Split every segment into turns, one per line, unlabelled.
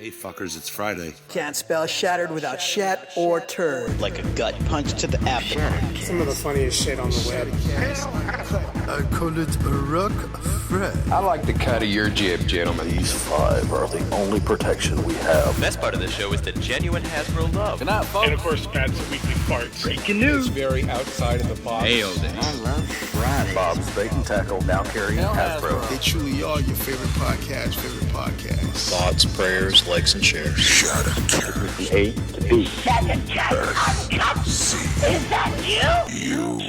Hey fuckers, it's Friday.
Can't spell shattered without shat or turd.
Like a gut punch to the abdomen.
Some of the funniest shit on the web.
I call it a rock Fred.
I like the cut of your jib, gentlemen.
These 5 are the only protection we have.
The best part of the show is the genuine Hasbro love.
Good night, folks.
And of course, Pat's weekly farts.
Breaking news. It's very outside of the box.
Nailed it.
I love Friday. Bob's Bait and Tackle, now carrying Hasbro.
They truly are your favorite podcast.
Thoughts, prayers, likes, and shares.
Shatteredcast.
A to B.
Uncut? Is that you?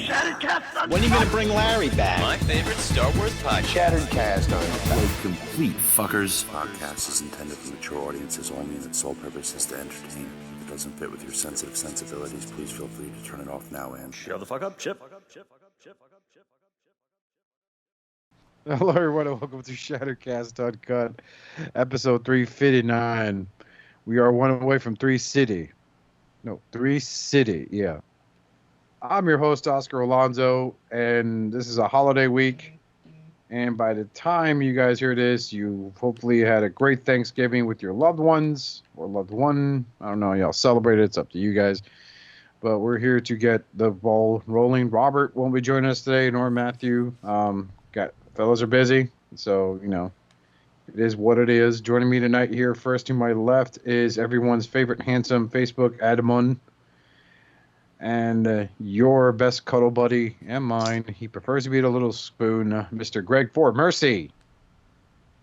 Shatteredcastonline.
When are you going to bring Larry back?
My favorite Star Wars podcast.
Shatteredcastonline.
Like complete fuckers. Podcast is intended for mature audiences only, and its sole purpose is to entertain. If it doesn't fit with your sensitive sensibilities, please feel free to turn it off now and
Shut the fuck up, Chip.
Hello, everyone, and welcome to Shatteredcast Uncut, episode 359. We are one away from 3 City. Yeah. I'm your host, Oscar Alonso, and this is a holiday week. And by the time you guys hear this, you hopefully had a great Thanksgiving with your loved ones or loved one. I don't know, y'all celebrate it. It's up to you guys. But we're here to get the ball rolling. Robert won't be joining us today, nor Matthew. Fellows are busy, so, you know, it is what it is. Joining me tonight here, first to my left, is everyone's favorite handsome Facebook Adamon. And your best cuddle buddy and mine, he prefers to be a little spoon, Mr. Greg Ford. Mercy.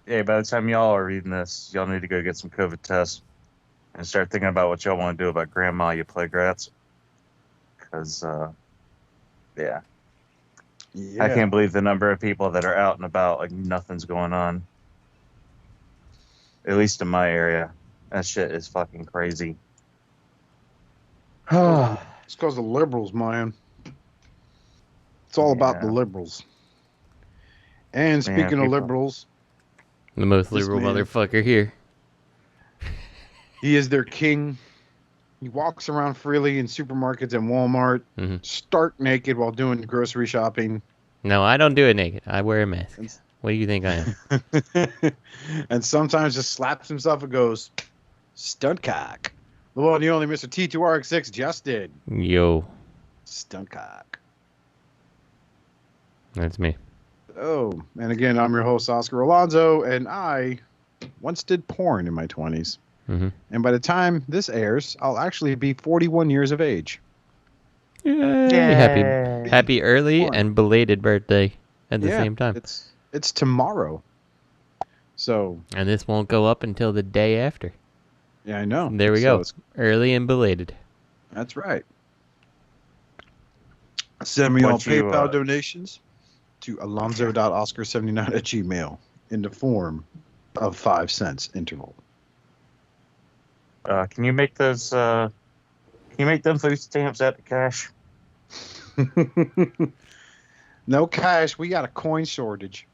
Hey, by the time y'all are reading this, y'all need to go get some COVID tests and start thinking about what y'all want to do about grandma, you plague rats. Because, yeah. I can't believe the number of people that are out and about like nothing's going on. At least in my area. That shit is fucking crazy.
It's because the liberals, man. It's all about the liberals. And speaking of liberals,
the most liberal motherfucker here.
He is their king. He walks around freely in supermarkets and Walmart, stark naked while doing grocery shopping.
No, I don't do it naked. I wear a mask. What do you think I am?
And sometimes just slaps himself and goes, stunt cock. The one and only Mr. T2RX6 Justin.
Yo.
Stunt cock.
That's me.
Oh, and again, I'm your host, Oscar Alonso, and I once did porn in my 20s. And by the time this airs, I'll actually be 41 years of age.
Yay. Happy early and belated birthday at the same time.
It's tomorrow. So.
And this won't go up until the day after.
Yeah, I know.
There we go. Early and belated.
That's right. Send me all PayPal donations to alonzo.oscar79@gmail in the form of 5 cents interval.
Can you make those? Can you make them food stamps out of cash?
No cash. We got a coin shortage.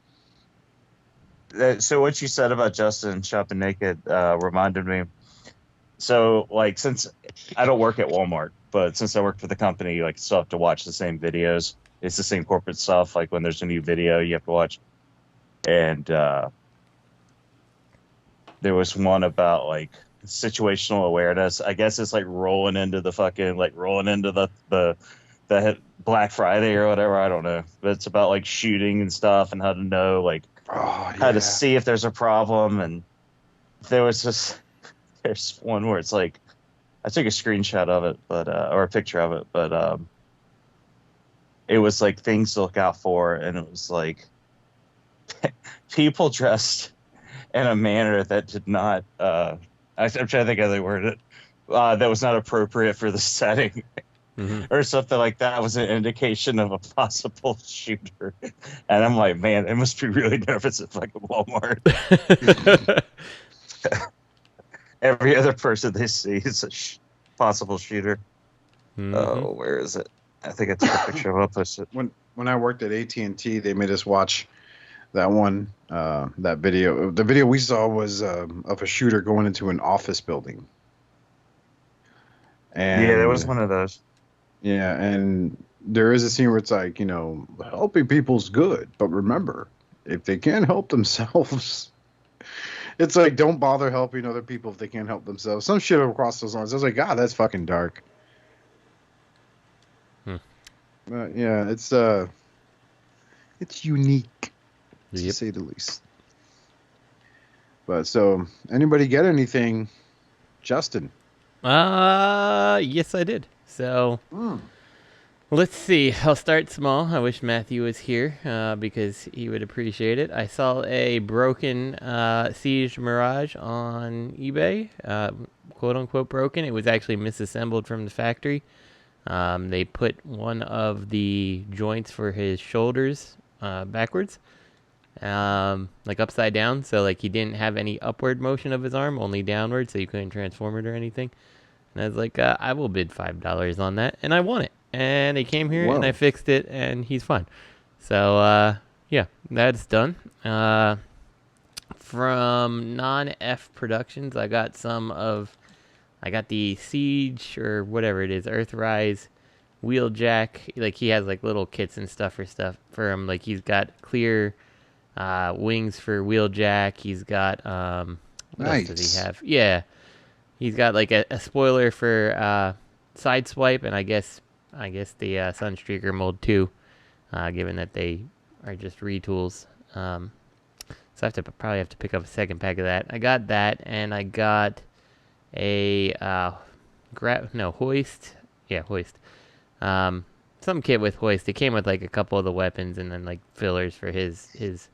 So what you said about Justin shopping naked reminded me. So like, since I don't work at Walmart, but since I work for the company, like, still have to watch the same videos. It's the same corporate stuff. Like when there's a new video, you have to watch. And there was one about like situational awareness. I guess it's like rolling into the Black Friday or whatever. I don't know, but it's about like shooting and stuff and how to know like how to see if there's a problem. And there's one where it's like, I took a screenshot of it, but or a picture of it, but it was like things to look out for, and it was like people dressed in a manner that did not. I'm trying to think how they worded it. That was not appropriate for the setting, or something like that. Was an indication of a possible shooter. And I'm like, man, they must be really nervous at fucking Walmart. Every other person they see is a possible shooter. Oh, where is it? I think I took a picture of it. I'll post it.
When I worked at AT&T, they made us watch that one, that video. The video we saw was of a shooter going into an office building. And,
yeah, there was one of those.
Yeah, and there is a scene where it's like, you know, helping people's good, but remember, if they can't help themselves, It's like, don't bother helping other people if they can't help themselves. Some shit across those lines. I was like, God, that's fucking dark. Yeah, it's unique, to say the least. But so, anybody get anything, Justin?
Yes, I did. So, let's see. I'll start small. I wish Matthew was here because he would appreciate it. I saw a broken Siege Mirage on eBay, quote unquote broken. It was actually misassembled from the factory. They put one of the joints for his shoulders backwards, like upside down. So like he didn't have any upward motion of his arm, only downward, so you couldn't transform it or anything. And I was like, I will bid $5 on that, and I won it. And they came here and I fixed it, and he's fine. So yeah, that's done. From non-F Productions, I got the Siege or whatever it is, Earthrise Wheeljack. Like he has like little kits and stuff for him. Like he's got clear wings for Wheeljack. He's got what else does he have? Yeah, he's got like a spoiler for Sideswipe, and I guess the Sunstreaker mold too. Given that they are just retools. So I probably have to pick up a second pack of that. I got that, and I got a hoist. Yeah, hoist. Some kit with hoist. It came with like a couple of the weapons and then like fillers for his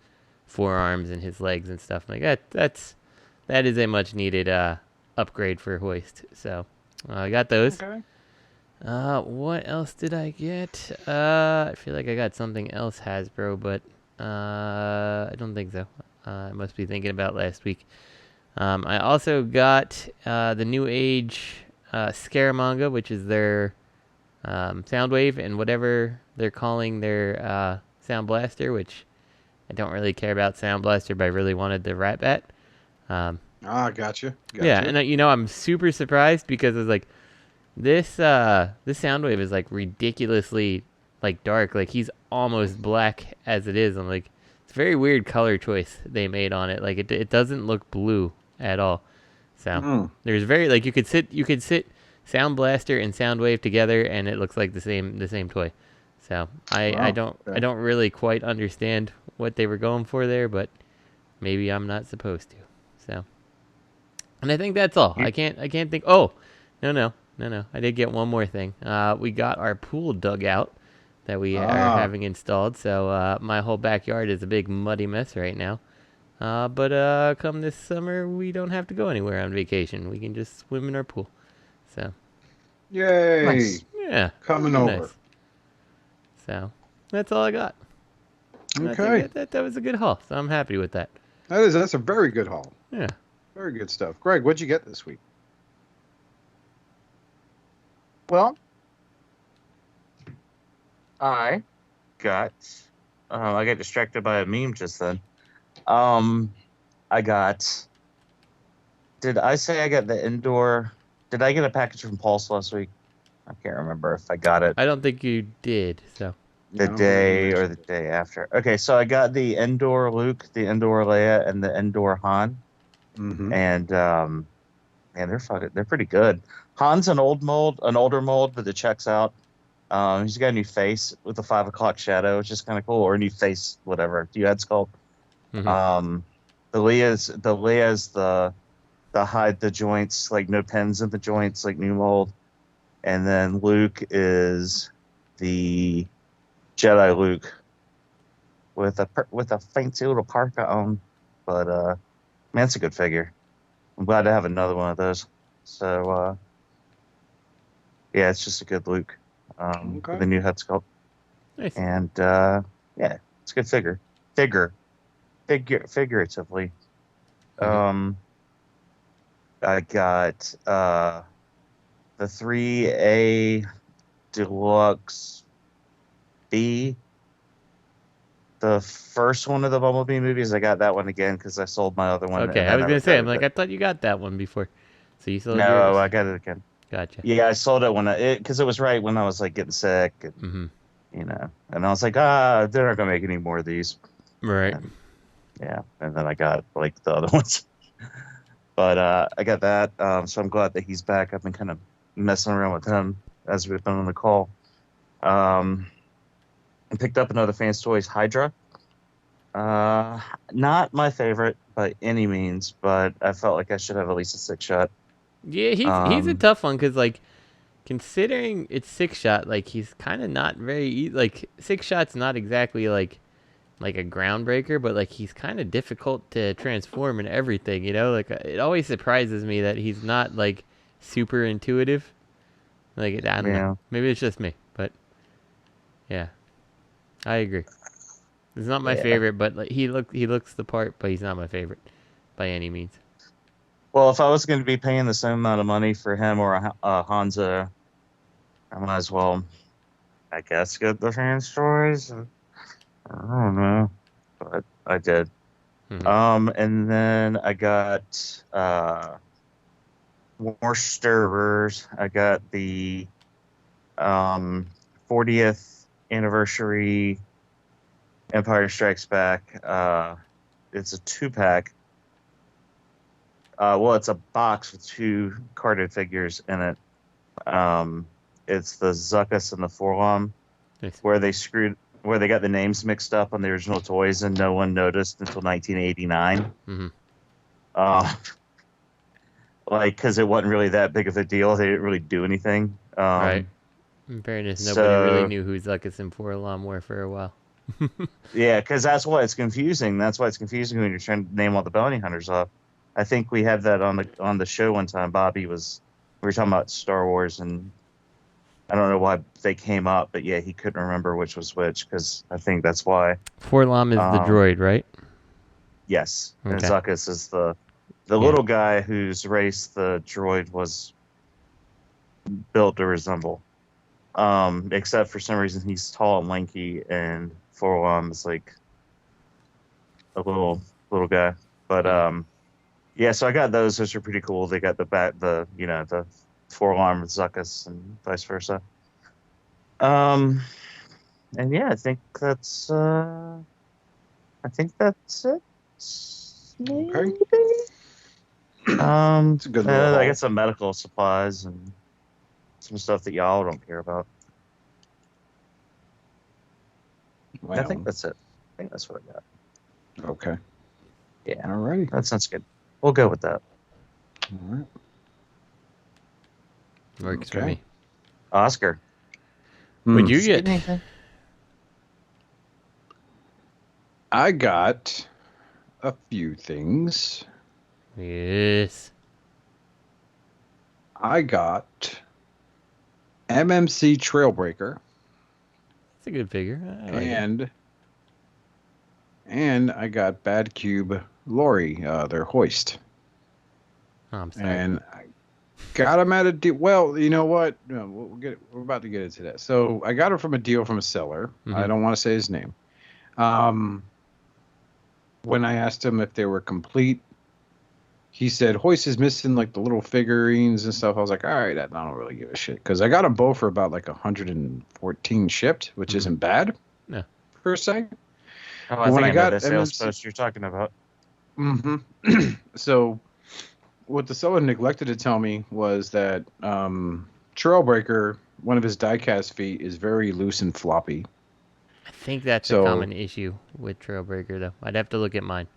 forearms and his legs and stuff. Like that is a much needed upgrade for hoist. So I got those.
Okay.
What else did I get? I feel like I got something else Hasbro, but I don't think so. I must be thinking about last week. I also got the New Age Scaramanga, which is their Soundwave and whatever they're calling their Sound Blaster, which I don't really care about Sound Blaster, but I really wanted the Rat Bat.
Gotcha.
Yeah, and I'm super surprised because it's like this Soundwave is like ridiculously like dark, like he's almost black as it is. I'm like, it's a very weird color choice they made on it. Like it doesn't look blue at all. So there's very like you could sit Sound Blaster and Soundwave together and it looks like the same toy. So I don't really quite understand what they were going for there, but maybe I'm not supposed to. So, and I think that's all. I can't think. Oh, no. I did get one more thing. We got our pool dugout that we are having installed. So my whole backyard is a big muddy mess right now. But come this summer, we don't have to go anywhere on vacation. We can just swim in our pool. So,
yay!
Nice. Yeah,
coming over.
Nice. So that's all I got.
Okay,
that was a good haul. So I'm happy with that.
That's a very good haul.
Yeah,
very good stuff. Greg, what'd you get this week?
Well, I got distracted by a meme just then. I got. Did I say I got the indoor? Did I get a package from Pulse last week? I can't remember if I got it.
I don't think you did. So
the day or the day after. Okay, so I got the indoor Luke, the indoor Leia, and the indoor Han.
Mm-hmm.
And man, they're pretty good. Han's an older mold, but it checks out. He's got a new face with the 5 o'clock shadow, which is kind of cool, or a new face, whatever. Do you add sculpt?
Mm-hmm.
The Leia's the hide the joints, like no pins in the joints, like new mold. And then Luke is the Jedi Luke with a fancy little parka on. But man, it's a good figure. I'm glad to have another one of those. So yeah, it's just a good Luke with a new head sculpt.
Nice.
And yeah, it's a good figure. Figuratively.
Mm-hmm.
I got the 3A Deluxe B. The first one of the Bumblebee movies, I got that one again because I sold my other one.
Okay, I was gonna say, I'm like, I thought you got that one before, so you sold yours?
No, I got it again.
Gotcha.
Yeah, I sold it because it was right when I was like getting sick, and, you know, and I was like, they're not gonna make any more of these.
Right.
And, yeah, and then I got like the other ones. But I got that, so I'm glad that he's back. I've been kind of messing around with him as we've been on the call. I picked up another Fans Toys Hydra. Not my favorite by any means, but I felt like I should have at least a 6-shot.
Yeah, he's a tough one because like considering it's 6-shot, like he's kind of not very like 6-shot's not exactly like a groundbreaker, but like he's kind of difficult to transform and everything. You know, like it always surprises me that he's not like super intuitive. Like I don't know, maybe it's just me, but yeah, I agree. It's not my favorite, but like he looks the part, but he's not my favorite by any means.
Well, if I was going to be paying the same amount of money for him or a Hanzo, I might as well, I guess, get the Fans Toys. I don't know, but I did. And then I got more stirrers. I got the 40th anniversary Empire Strikes Back. It's a 2-pack. Well, it's a box with 2 carded figures in it. It's the Zuckuss and the Forlom, where they got the names mixed up on the original toys, and no one noticed until 1989. Like, because it wasn't really that big of a deal. They didn't really do anything.
Right. In fairness, nobody really knew who Zuckuss and Forlom were for a while.
Yeah, because that's why it's confusing. That's why it's confusing when you're trying to name all the bounty hunters off. I think we had that on the show one time. We were talking about Star Wars, and I don't know why they came up, but yeah, he couldn't remember which was which, because I think that's why.
Forlom is the droid, right?
Yes, okay. And Zuckuss is the little guy whose race the droid was built to resemble. Except for some reason he's tall and lanky, and Forlom is like a little guy. But yeah, so I got those. Those are pretty cool. They got the Forlom with Zuckuss and vice versa. And yeah, I think that's it. Maybe.
Okay. It's a good little
I got some medical supplies and some stuff that y'all don't care about.
Well,
I think that's it. I think that's what I got.
Okay.
Yeah.
Alrighty.
That sounds good. We'll go with that.
All right.
Works for me.
Oscar.
What'd you get?
I got a few things.
Yes.
I got MMC Trailbreaker.
It's a good figure. I like it.
And I got Bad Cube Lori, their hoist.
Oh, I'm sorry.
And I got them at a deal. Well, you know what? No, we're about to get into that. So I got it from a deal from a seller. I don't want to say his name. When I asked him if they were complete, he said hoist is missing like the little figurines and stuff. I was like, all right, I don't really give a shit, because I got them both for about like 114 shipped, which isn't bad.
No.
Per se.
Oh, I think I got the sales post you're talking about.
So what the seller neglected to tell me was that Trailbreaker, one of his die-cast feet, is very loose and floppy.
I think that's a common issue with Trailbreaker, though. I'd have to look at mine.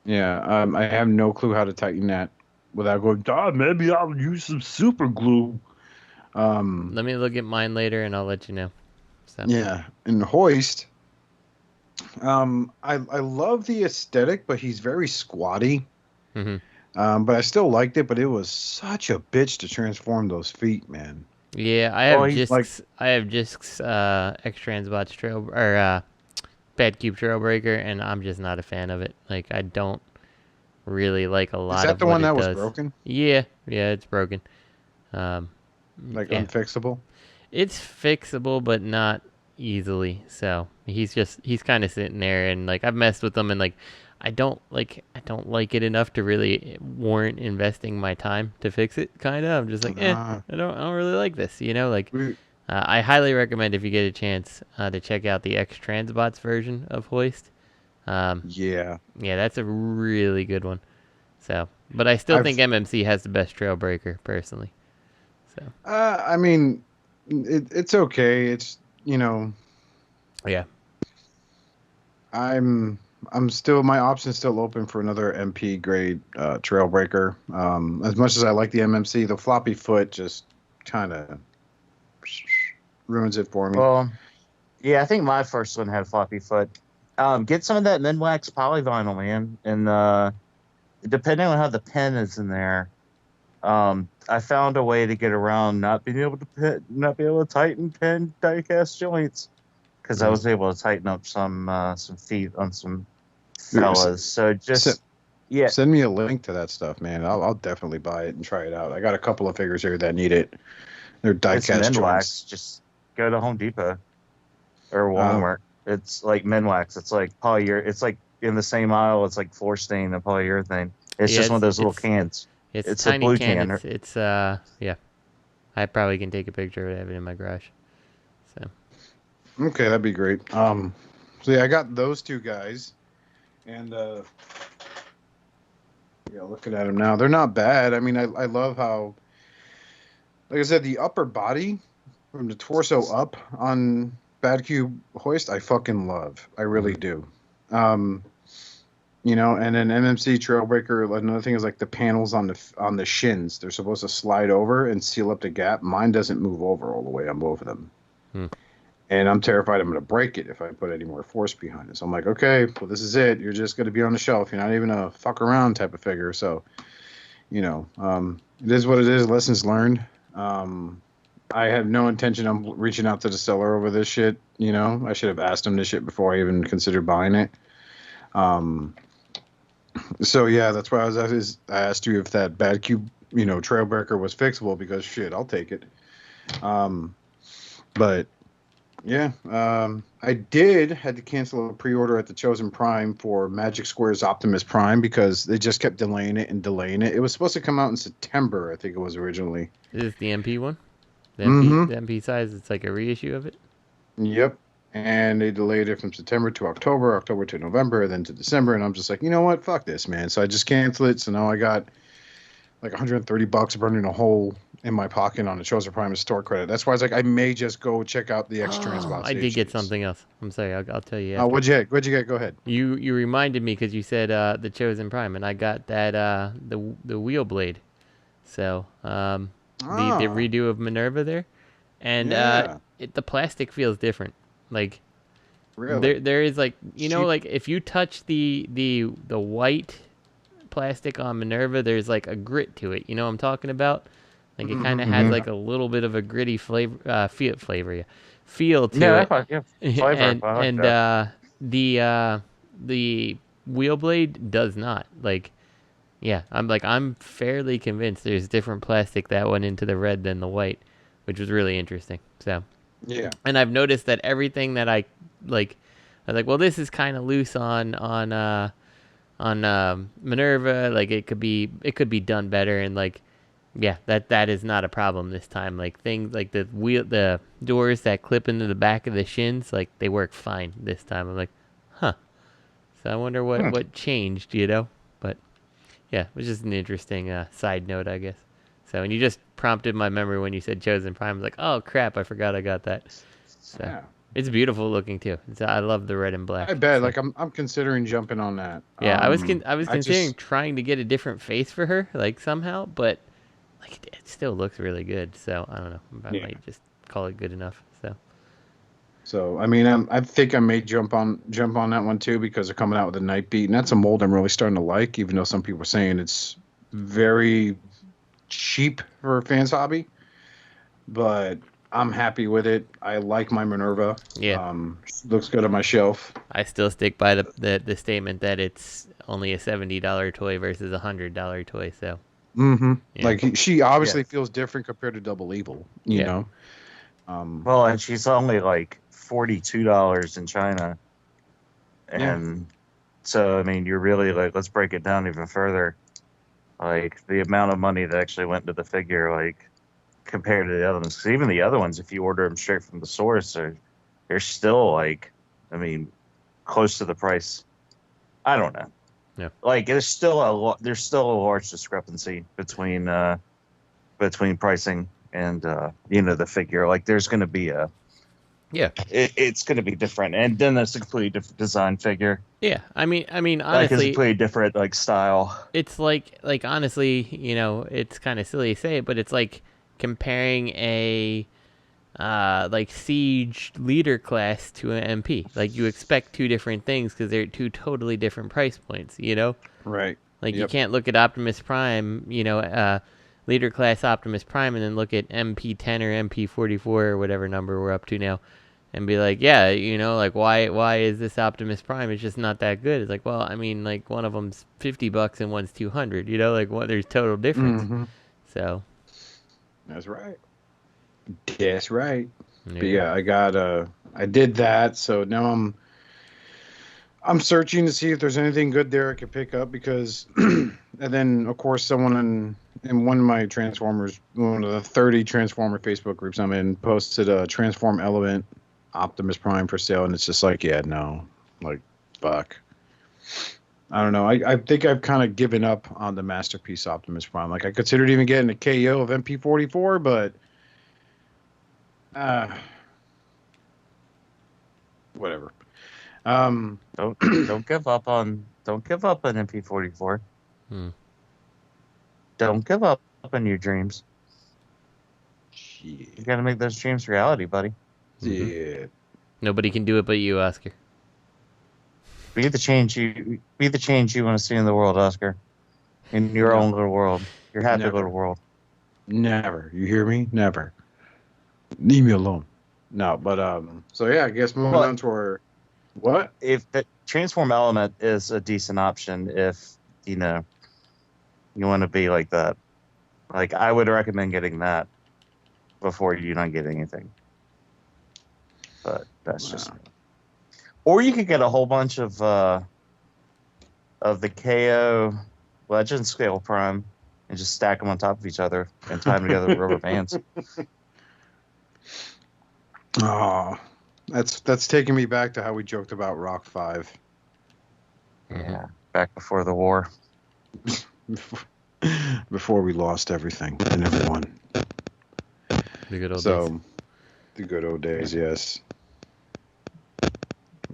Yeah, I have no clue how to tighten that without going, maybe I'll use some super glue.
Let me look at mine later, and I'll let you know. So.
Yeah, and hoist, I love the aesthetic, but he's very squatty. But I still liked it, but it was such a bitch to transform those feet, man.
Yeah, I have Jisk's X-Transbots Bad Cube Trailbreaker, and I'm just not a fan of it. Like, I don't really like a lot of what it does. Is that the one that was
broken?
Yeah, it's broken.
Unfixable?
It's fixable, but not easily. So he's kind of sitting there, and like I've messed with him, and like I don't like it enough to really warrant investing my time to fix it. Kind of, I'm just like, I don't really like this. You know, like I highly recommend if you get a chance to check out the X-Transbots version of Hoist. Yeah, that's a really good one. So, but I still think MMC has the best trail breaker personally. So,
I mean, it's okay. It's
yeah.
I'm still, my option's still open for another MP grade trail breaker. As much as I like the MMC, the floppy foot just kind of ruins it for me.
Well, yeah, I think my first one had floppy foot. Get some of that Minwax polyvinyl, man, and depending on how the pen is in there, I found a way to get around not being able to tighten pen die-cast joints, because I was able to tighten up some feet on some fellas. So just
send me a link to that stuff, man. I'll definitely buy it and try it out. I got a couple of figures here that need it. They're die-cast joints.
Just go to Home Depot or Walmart. It's like Minwax. It's like It's like in the same aisle. It's like floor stain and polyurethane. It's just one of those little cans.
It's
a
tiny
blue
can.
can.
It's yeah. I probably can take a picture of it. I have it in my garage. So.
Okay, that'd be great. So yeah, I got those two guys, and yeah, looking at them now, they're not bad. I mean, I love how, like I said, the upper body from the torso up on Bad Cube hoist, I fucking love. I really do. And then MMC Trailbreaker, another thing is like the panels on the shins. They're supposed to slide over and seal up the gap. Mine doesn't move over all the way on both of them. And I'm terrified I'm going to break it if I put any more force behind it. So I'm like, okay, well, this is it. You're just going to be on the shelf. You're not even a fuck around type of figure. So, it is what it is. Lessons learned. I had no intention of reaching out to the seller over this shit. I should have asked him this shit before I even considered buying it. So yeah, that's why I asked you if that Bad Cube, Trailbreaker was fixable, because shit, I'll take it. But yeah, I had to cancel a pre-order at the Chosen Prime for Magic Square's Optimus Prime because they just kept delaying it and delaying it. It was supposed to come out in September, I think it was originally.
Is this the MP one? The MP size, it's like a reissue of it?
Yep. And they delayed it from September to October to November, then to December. And I'm just like, you know what? Fuck this, man. So I just canceled it. So now I got like $130 burning a hole in my pocket on the Chosen Prime store credit. That's why I was like, I may just go check out the X-Transbox.
I did get something else. I'm sorry. I'll tell you after.
What'd you get? Go ahead.
You reminded me because you said the Chosen Prime, and I got that the wheel blade. So the redo of Minerva there. And the plastic feels different. Like,
really?
There is like, like if you touch the white plastic on Minerva, there's like a grit to it. You know what I'm talking about? Like it kind of has like a little bit of a gritty flavor, feel to it.
Flavor.
The wheel blade does not. Like, yeah, I'm fairly convinced there's different plastic that went into the red than the white, which was really interesting. So.
Yeah.
And I've noticed that everything that I was like, well, this is kind of loose on Minerva. Like it could be done better. And like, yeah, that is not a problem this time. Like things like the doors that clip into the back of the shins, like they work fine this time. I'm like, huh. So I wonder what changed, But yeah, it was just an interesting side note, I guess. So, and you just prompted my memory when you said Chosen Prime. I was like, oh crap, I forgot I got that. So yeah. It's beautiful looking too. I love the red and black.
I bet. So. Like I'm considering jumping on that.
Yeah, I was considering trying to get a different face for her, like somehow, but like it still looks really good. So I don't know. I might just call it good enough.
So I mean, I think I may jump on that one too, because they're coming out with a Night Beat, and that's a mold I'm really starting to like, even though some people are saying it's very cheap for a fan's hobby, but I'm happy with it. I like my Minerva.
Yeah,
looks good on my shelf.
I still stick by the statement that it's only a $70 toy versus a $100 toy. So,
yeah. Like she obviously feels different compared to Double Evil. You know.
Well, and she's only like $42 in China, and so I mean, you're really like, let's break it down even further. Like the amount of money that actually went into the figure, like compared to the other ones. Because even the other ones, if you order them straight from the source, they're still like, I mean, close to the price. I don't know.
Yeah.
Like there's still a large discrepancy between pricing and the figure. Like there's going to be it's going to be different, and then there's a completely different design figure.
Yeah, I mean,
Like it's a
honestly,
completely different like style.
it's like honestly, it's kind of silly to say it, but it's like comparing a like siege leader class to an MP. Like you expect two different things because they're two totally different price points.
Right.
Like you
Yep.
can't look at Optimus Prime, leader class Optimus Prime, and then look at MP10 or MP44 or whatever number we're up to now, and be like, yeah, like why is this Optimus Prime? It's just not that good. It's like, well, I mean, like one of them's $50 and one's $200. Like what? There's total difference.
Mm-hmm.
So.
That's right. That's right.
Yeah.
But yeah, I did that, so now I'm searching to see if there's anything good there I could pick up because, and then of course someone in one of my Transformers, one of the 30 Transformer Facebook groups I'm in, posted a Transform Element Optimus Prime for sale, and it's just like, yeah, no, like, fuck. I don't know. I think I've kind of given up on the Masterpiece Optimus Prime. Like I considered even getting a KO of MP44, but whatever.
Don't give up on MP44. Don't give up on your dreams.
Shit.
You got to make those dreams reality, buddy.
Yeah.
Nobody can do it but you, Oscar.
Be the change you want to see in the world, Oscar. In your own little world, your happy little world.
Never. You hear me? Never. Leave me alone. No, but so yeah, I guess moving on to our what?
If the Transform Element is a decent option, if you want to be like that, like I would recommend getting that before you don't get anything. But that's just me. Or you could get a whole bunch of the KO Legend Scale Prime and just stack them on top of each other and tie them together with rubber bands.
Oh, that's taking me back to how we joked about Rock 5.
Yeah, back before the war.
Before we lost everything and everyone.
The good old days.
The good old days, yes.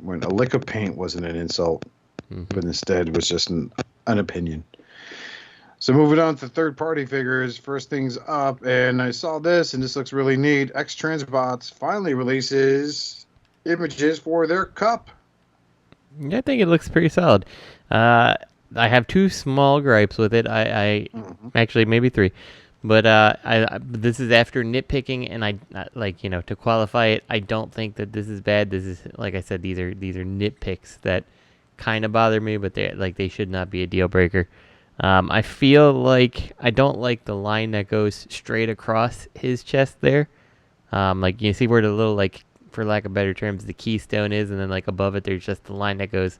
When a lick of paint wasn't an insult, but instead was just an opinion. So moving on to third-party figures, first things up, and I saw this, and this looks really neat. X-Transbots finally releases images for their Kup.
Yeah, I think it looks pretty solid. I have two small gripes with it. I actually maybe three, but this is after nitpicking, and I to qualify it, I don't think that this is bad. This is, like I said, these are nitpicks that kind of bother me, but they should not be a deal breaker. I feel like I don't like the line that goes straight across his chest there. Like you see where the little, like, for lack of better terms, the keystone is, and then like above it there's just the line that goes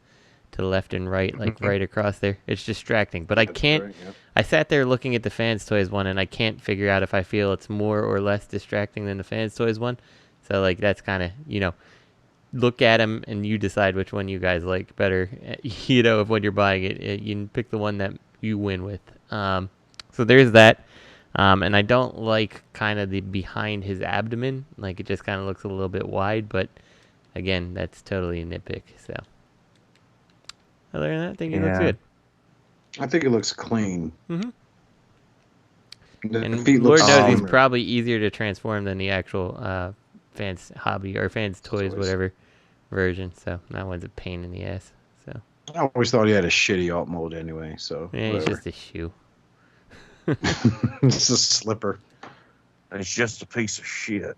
to the left and right, like right across there. It's distracting, but I can't. Right, yep. I sat there looking at the Fans Toys one, and I can't figure out if I feel it's more or less distracting than the Fans Toys one. So like that's kind of, look at them and you decide which one you guys like better. If when you're buying it, you can pick the one that you win with. So there's that. And I don't like kind of the behind his abdomen. Like it just kind of looks a little bit wide, but again, that's totally a nitpick. So other than that, I think it looks good.
I think it looks clean.
Mm-hmm.
And
Lord knows he's probably easier to transform than the actual Fans Hobby or Fans Toys, whatever version. So that one's a pain in the ass. So
I always thought he had a shitty alt mode anyway. So
yeah, it's just a shoe.
It's a slipper.
It's just a piece of shit.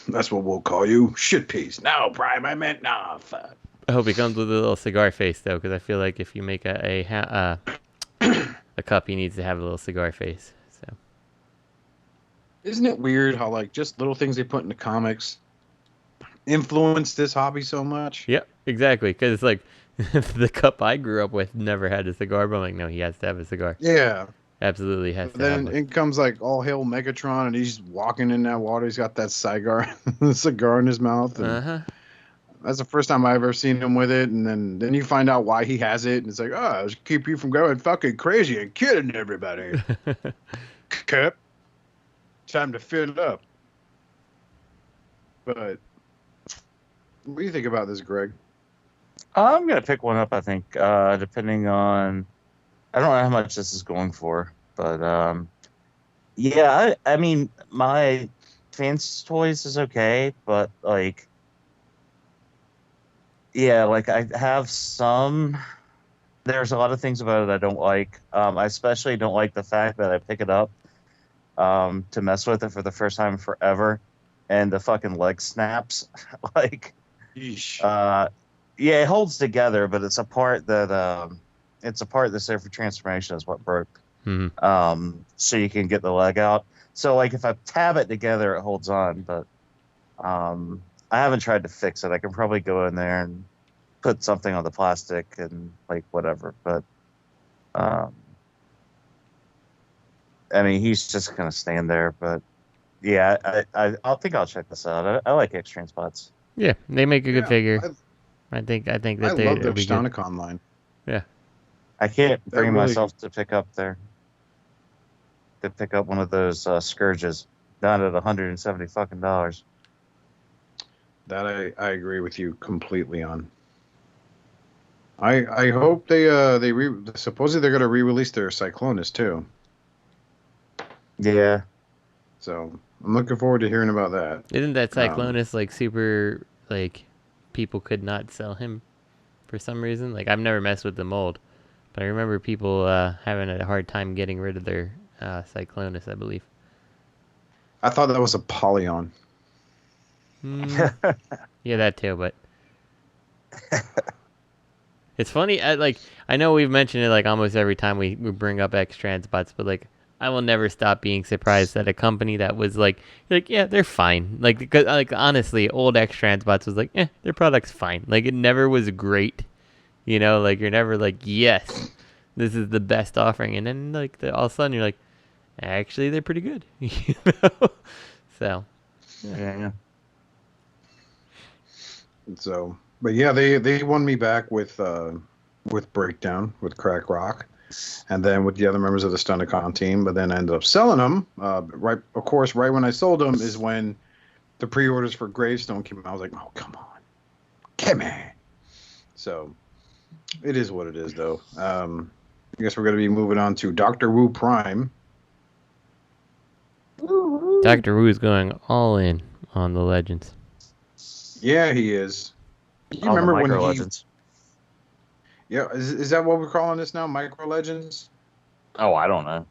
That's what we'll call you, shit piece. No, Prime, I meant nah. Fuck.
I hope he comes with a little cigar face though, because I feel like if you make a Kup, he needs to have a little cigar face. So,
isn't it weird how like just little things they put in the comics influence this hobby so much?
Yep, exactly. Because it's like the Kup I grew up with never had a cigar, but I'm like, no, he has to have a cigar.
Yeah,
absolutely has to.
Then
have
it comes like all hail Megatron, and he's walking in that water. He's got that cigar in his mouth. And, That's the first time I've ever seen him with it, and then you find out why he has it, and it's like, oh, it's keep you from going fucking crazy and killing everybody. Cup. Time to fill it up. But what do you think about this, Greg?
I'm gonna pick one up. I think, depending on, I don't know how much this is going for, but yeah, I mean, my Fancy Toys is okay, but like, yeah, like I have some. There's a lot of things about it I don't like. I especially don't like the fact that I pick it up to mess with it for the first time forever, and the fucking leg snaps. Like, yeah, it holds together, but it's a part that's there for transformation is what broke. So you can get the leg out. So like if I tab it together, it holds on, but I haven't tried to fix it. I can probably go in there and put something on the plastic and like whatever. But I mean, he's just gonna stand there. But yeah, I'll think I'll check this out. I like X-Train spots.
Yeah, they make a good figure. I think that
I love their Shatteredcastonline line.
Yeah,
I can't bring myself to pick up one of those Scourges down at $170 fucking dollars.
That I agree with you completely on. I hope they supposedly they're gonna re-release their Cyclonus too.
Yeah.
So I'm looking forward to hearing about that.
Isn't that Cyclonus like super like people could not sell him for some reason? Like I've never messed with the mold, but I remember people having a hard time getting rid of their Cyclonus, I believe.
I thought that was a Polyon.
Yeah, that too, but it's funny. I know we've mentioned it like almost every time we bring up X-Trans bots, but like I will never stop being surprised that a company that was like yeah, they're fine. Like honestly, old X-Trans bots was like, their product's fine. Like it never was great, you know. Like you're never like, yes, this is the best offering, and then like all of a sudden you're like, actually they're pretty good, you know. So
yeah.
So, but yeah, they won me back with Breakdown, with Crack Rock, and then with the other members of the Stunticon team. But then I ended up selling them. Right when I sold them is when the pre-orders for Gravestone came out. I was like, oh, come on. So it is what it is, though. I guess we're going to be moving on to Dr. Wu Prime.
Dr. Wu is going all in on the Legends.
Yeah, he is. You remember when Legends? Yeah, is that what we're calling this now? Micro Legends?
Oh, I don't know.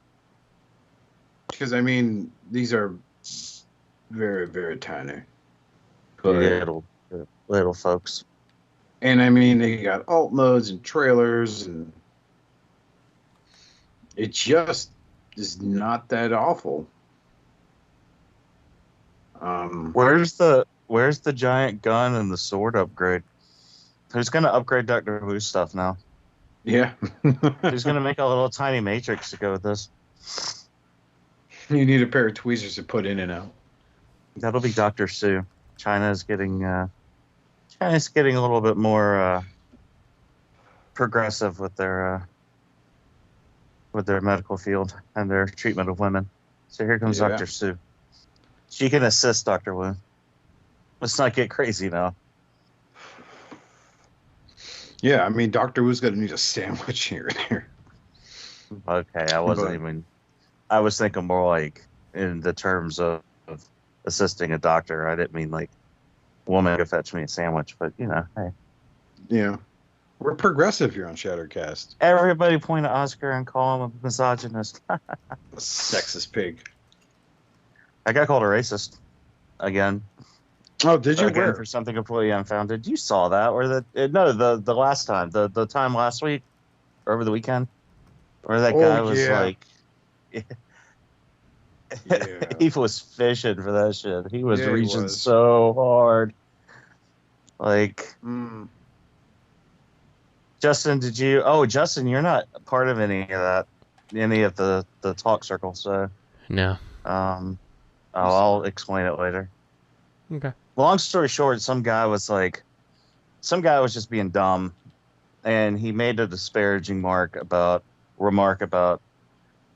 Because I mean, these are very, very tiny.
Little folks.
And I mean, they got alt modes and trailers, and it just is not that awful.
Where's the giant gun and the sword upgrade? Who's going to upgrade Dr. Who's stuff now?
Yeah.
Who's going to make a little tiny matrix to go with this?
You need a pair of tweezers to put in and out.
That'll be Dr. Sue. China's getting a little bit more progressive with their medical field and their treatment of women. So here comes Dr. Sue. She can assist Dr. Wu. Let's not get crazy now.
Yeah, I mean, Dr. Wu's going to need a sandwich here and there.
Okay, I was thinking more like in the terms of assisting a doctor. I didn't mean like, woman, go fetch me a sandwich, but you know, hey.
Yeah. We're progressive here on Shattercast.
Everybody point at Oscar and call him a misogynist.
A sexist pig.
I got called a racist again.
Oh, did you?
Again, for something completely unfounded. You saw that, or the last time, the time last week, or over the weekend, where that guy was like, he was fishing for that shit. He was reaching so hard. Like, Justin, did you? Oh, Justin, you're not part of any of that, any of the talk circle, so
no.
I'll explain it later.
Okay.
Long story short, some guy was like, some guy was just being dumb, and he made a disparaging remark about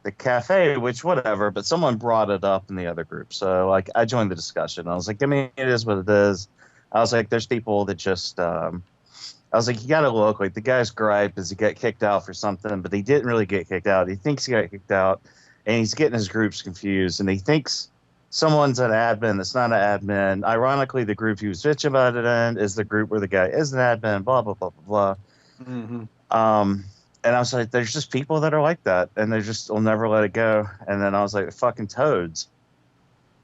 the cafe, which whatever, but someone brought it up in the other group. So like I joined the discussion. I was like, I mean, it is what it is. I was like, there's people that just I was like, you gotta look, like the guy's gripe is he got kicked out for something, but he didn't really get kicked out. He thinks he got kicked out, and he's getting his groups confused, and he thinks someone's an admin that's not an admin. Ironically, the group he was bitching about it in is the group where the guy is an admin, blah blah blah blah blah.
Mm-hmm.
And I was like, there's just people that are like that, and they just will never let it go. And then I was like, fucking toads.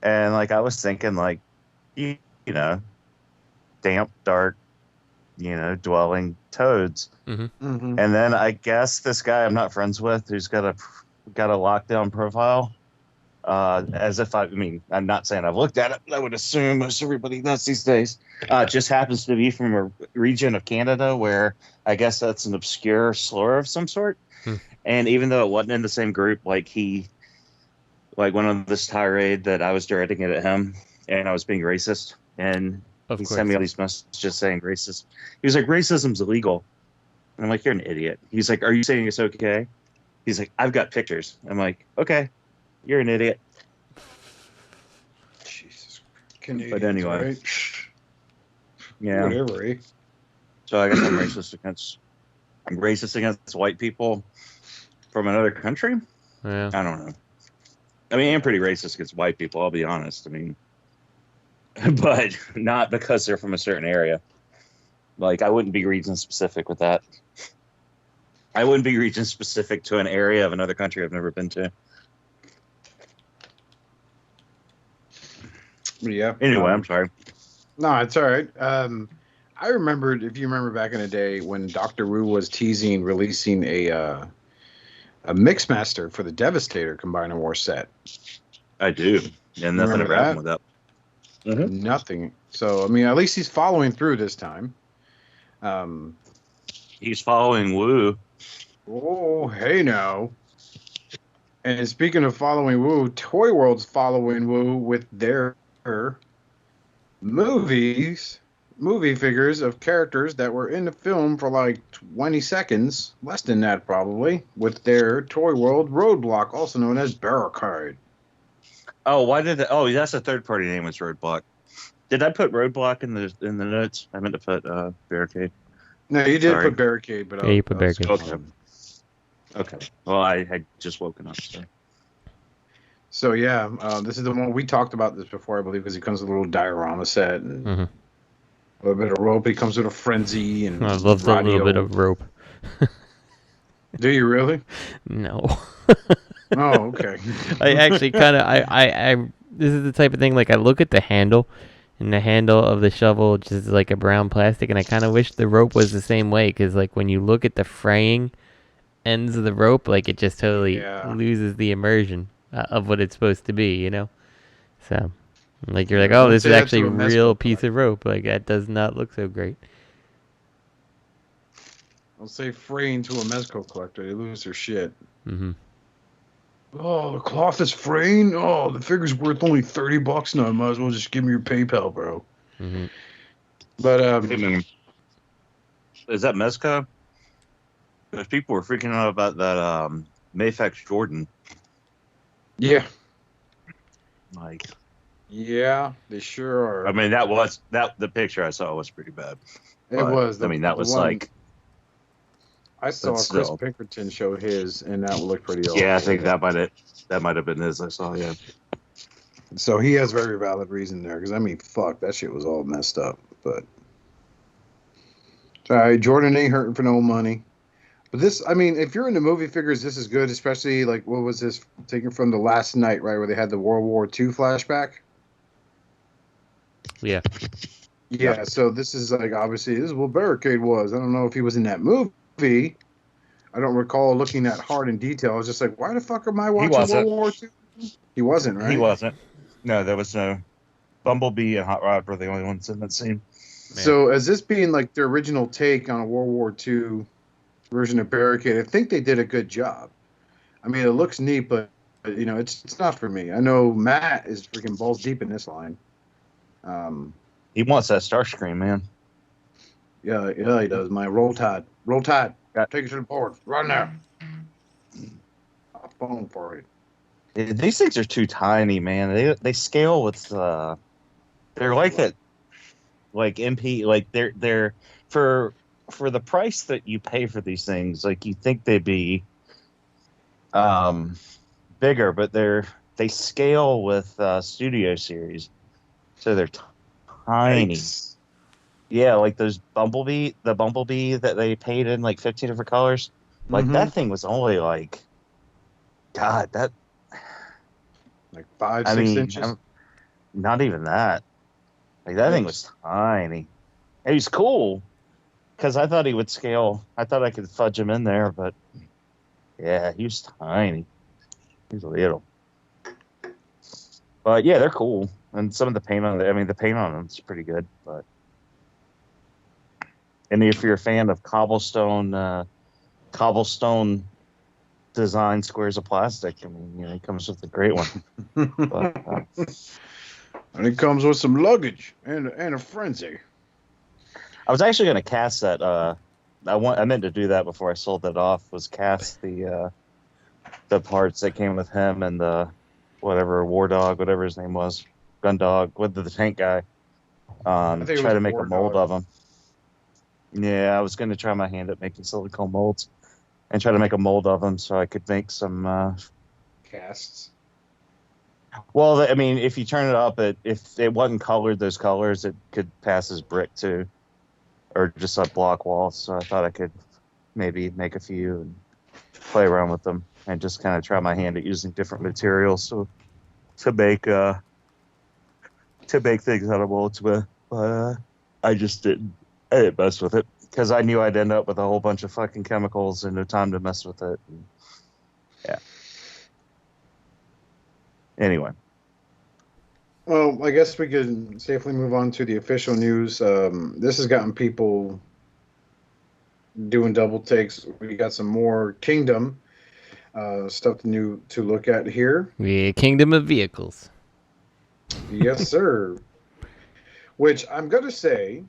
And like I was thinking, like, you know, damp, dark, you know, dwelling toads.
Mm-hmm.
Mm-hmm.
And then I guess this guy I'm not friends with, who's got a lockdown profile. As if I mean, I'm not saying I've looked at it, but I would assume most everybody does these days. Just happens to be from a region of Canada where I guess that's an obscure slur of some sort. And even though it wasn't in the same group, like he went on this tirade that I was directing it at him, and I was being racist, and he sent me all these messages saying racist. He was like, racism's illegal. And I'm like, you're an idiot. He's like, are you saying it's okay? He's like, I've got pictures. I'm like, okay. You're an idiot.
Jesus. Canadians,
but anyway.
Right?
Yeah.
Whatever, eh?
So I guess I'm racist against white people from another country?
Yeah.
I don't know. I mean, I'm pretty racist against white people, I'll be honest. I mean, but not because they're from a certain area. Like, I wouldn't be region specific with that. I wouldn't be region specific to an area of another country I've never been to.
Yeah.
Anyway, I'm sorry.
No, it's all right. I remembered, if you remember back in the day when Dr. Wu was teasing releasing a Mixmaster for the Devastator Combiner War set.
I do. And nothing ever happened with that.
Mm-hmm. Nothing. So, I mean, at least he's following through this time.
He's following Wu.
Oh, hey now. And speaking of following Wu, Toyworld's following Wu with their movie figures of characters that were in the film for like 20 seconds, less than that probably, with their Toyworld Roadblock, also known as Barricade.
Oh, why did that's a third party name, was Roadblock. Did I put Roadblock in the notes? I meant to put Barricade.
No, you did put Barricade, but
you put Barricade.
Okay. Well, I had just woken up.
So yeah, this is the one we talked about this before, I believe, because he comes with a little diorama set and a little bit of rope. He comes with a frenzy and
I love a little bit of rope.
Do you really?
No.
Oh, okay.
I actually kind of I this is the type of thing, like I look at the handle, and the handle of the shovel just is like a brown plastic, and I kind of wish the rope was the same way, because like when you look at the fraying ends of the rope, like it just totally loses the immersion of what it's supposed to be, you know? So, like you're like, oh, this is actually a real piece of rope. Like that does not look so great.
I'll say fraying to a Mezco collector, they lose their shit.
Mm-hmm.
Oh, the cloth is fraying? Oh, the figure's worth only $30 now. Might as well just give me your PayPal, bro.
Mm-hmm.
But,
is that Mezco? Because people were freaking out about that Mayfex Jordan.
Yeah.
Like,
yeah, they sure are.
I mean, the picture I saw was pretty bad.
It was.
I mean, that was like.
I saw Chris Pinkerton show his, and that looked pretty awful.
Yeah, I think that might have been his. I saw, yeah.
So he has very valid reason there, because I mean, fuck, that shit was all messed up. But sorry, Jordan ain't hurting for no money. But this, I mean, if you're into movie figures, this is good, especially like what was this taken from the Last Night, right, where they had the World War II flashback.
Yeah.
Yeah. So this is like obviously this is what Barricade was. I don't know if he was in that movie. I don't recall looking that hard in detail. I was just like, why the fuck am I watching World War II? He wasn't, right?
He wasn't. No, there was no. Bumblebee and Hot Rod were the only ones in that scene.
So as this being like the original take on a World War II version of Barricade, I think they did a good job. I mean, it looks neat, but you know, it's not for me. I know Matt is freaking balls deep in this line.
He wants that Starscream, man.
Yeah, he does. My roll tide. Roll tide. Take it to the board. Right now. I'm phone for it.
These things are too tiny, man. They scale with they're like that, like MP, like they're for the price that you pay for these things. Like you think they'd be bigger, but they scale with Studio Series, so they're tiny.
Yikes.
Yeah, like the bumblebee that they painted in like 15 different colors. Like that thing was only like, God, that
like 5-6 inches.
Not even that. Like that thing was tiny. It was cool because I thought he would scale. I thought I could fudge him in there, but yeah, he was tiny. He was little. But yeah, they're cool. And some of the paint on the paint on them is pretty good. But and if you're a fan of cobblestone design squares of plastic, I mean, it comes with a great one. But,
and it comes with some luggage and a frenzy.
I was actually going to cast that. I meant to do that before I sold that off. Was cast the parts that came with him and the War Dog, whatever his name was, Gun Dog, with the tank guy. Try to make a mold of him. Yeah, I was going to try my hand at making silicone molds and try to make a mold of them so I could make some
casts.
Well, I mean, if you turn it up, if it wasn't colored those colors, it could pass as brick too, or just a block wall. So I thought I could maybe make a few and play around with them and just kind of try my hand at using different materials to make things out of molds with. But I just didn't mess with it because I knew I'd end up with a whole bunch of fucking chemicals and no time to mess with it. And, yeah. Anyway.
Well, I guess we could safely move on to the official news. This has gotten people doing double takes. We got some more Kingdom stuff to look at here.
Yeah, Kingdom of Vehicles.
Yes, sir. Which I'm going to say,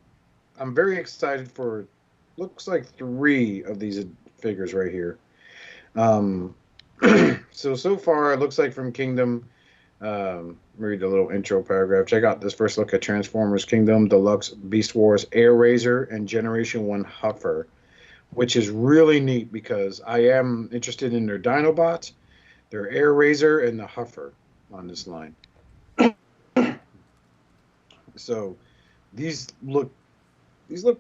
I'm very excited for, looks like 3 of these figures right here. So far, it looks like from Kingdom, read the little intro paragraph. Check out this first look at Transformers Kingdom, Deluxe Beast Wars Air Razor, and Generation 1 Huffer, which is really neat because I am interested in their Dinobot, their Air Razor, and the Huffer on this line. So these look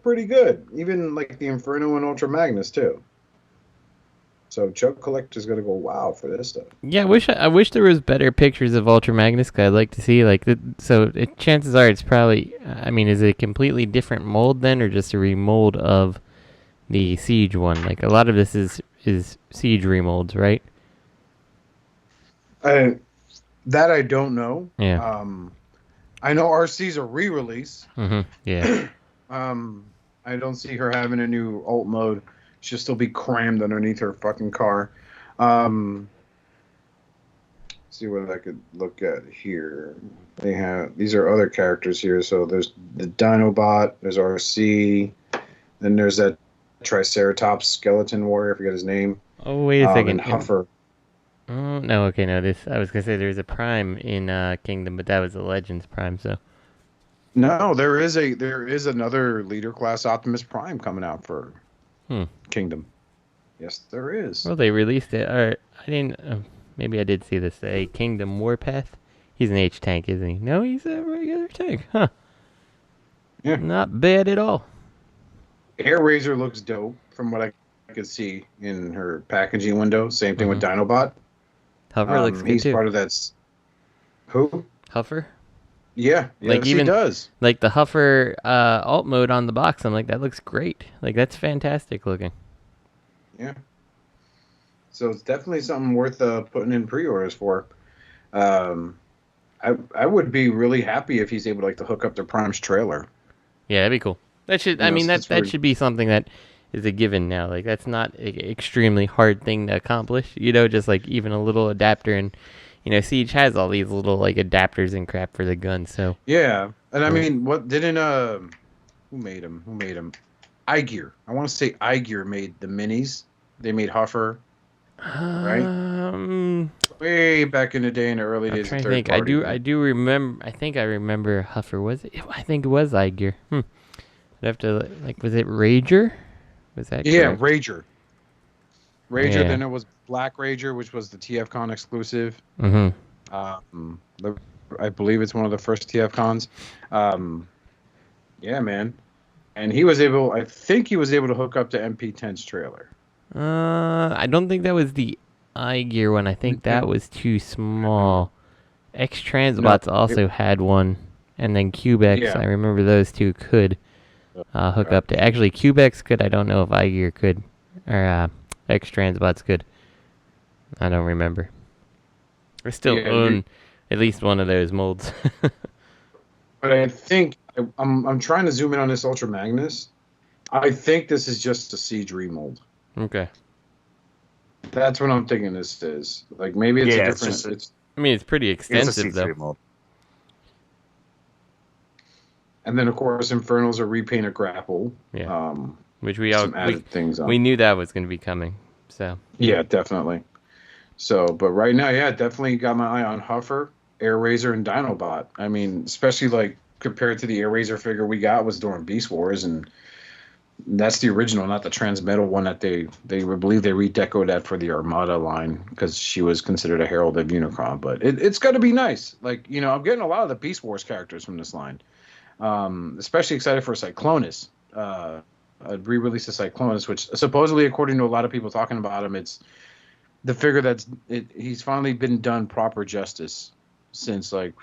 pretty good. Even like the Inferno and Ultra Magnus too. So Chuck Collector's gonna go wow for this stuff.
Yeah, I wish there was better pictures of Ultra Magnus. Cause I'd like to see chances are it's probably. I mean, is it a completely different mold then, or just a remold of the Siege one? Like a lot of this is Siege remolds, right?
That I don't know.
Yeah.
I know RC's a re-release.
Mm-hmm. Yeah.
I don't see her having a new alt mode. She'll still be crammed underneath her fucking car. See what I could look at here. These are other characters here. So there's the Dinobot, there's RC, then there's that Triceratops skeleton warrior, I forget his name.
Oh, wait a second.
And Huffer.
Oh, no, okay, no. I was going to say there's a Prime in Kingdom, but that was a Legends Prime, so.
No, there is another leader class Optimus Prime coming out for Kingdom. Yes, there is.
Well, they released it. Or I didn't. Maybe I did see this. A Kingdom Warpath. He's an H tank, isn't he? No, he's a regular tank. Huh.
Yeah.
Not bad at all.
Air Razor looks dope from what I could see in her packaging window. Same thing with Dinobot.
Huffer looks good
he's
too.
Part of that. Who?
Huffer?
Yeah,
like
he does.
Like the Huffer alt mode on the box, I'm like, that looks great. Like that's fantastic looking.
Yeah. So it's definitely something worth putting in pre-orders for. I would be really happy if he's able to hook up to Prime's trailer.
Yeah, that'd be cool. That should. That should be something that is a given now. Like that's not an extremely hard thing to accomplish. Just like even a little adapter, and Siege has all these little like adapters and crap for the gun. So
yeah, and I mean, what didn't who made him? iGear. I want to say iGear made the minis. They made Huffer, right? Way back in the day, in the early days of third party.
I do remember. I think I remember Huffer. Was it? I think it was iGear. I'd have to Was it Rager? Was that?
Yeah,
correct?
Rager. Rager.
Yeah.
Then it was Black Rager, which was the TFCon exclusive.
Mm-hmm.
I believe it's one of the first TFCons. Yeah, man. And he was able. I think he was able to hook up to MP10's trailer.
I don't think that was the iGear one. I think that was too small. X-Transbots also had one, and then Cubex. I remember those two could hook up to. Actually, Cubex could. I don't know if iGear could, or X-Transbots could. I don't remember. I still own at least one of those molds.
But I think I'm trying to zoom in on this Ultra Magnus. I think this is just a Siege remold.
Okay.
That's what I'm thinking this is. Like, maybe it's a different...
I mean, it's pretty extensive, though.
Mold.
And then, of course, Infernal's a repainted grapple.
Yeah. Which
things on.
We knew that was going to be coming, so...
Yeah, definitely. So, but right now, yeah, definitely got my eye on Huffer, Air Razor, and Dinobot. I mean, especially, like, compared to the Air Razor figure we got was during Beast Wars, and... That's the original, not the Transmetal one that they believe they redecoed that for the Armada line because she was considered a herald of Unicron. But it's going to be nice. Like, you know, I'm getting a lot of the Beast Wars characters from this line. Especially excited for Cyclonus. A re-release of Cyclonus, which supposedly, according to a lot of people talking about him, it's the figure he's finally been done proper justice since, like,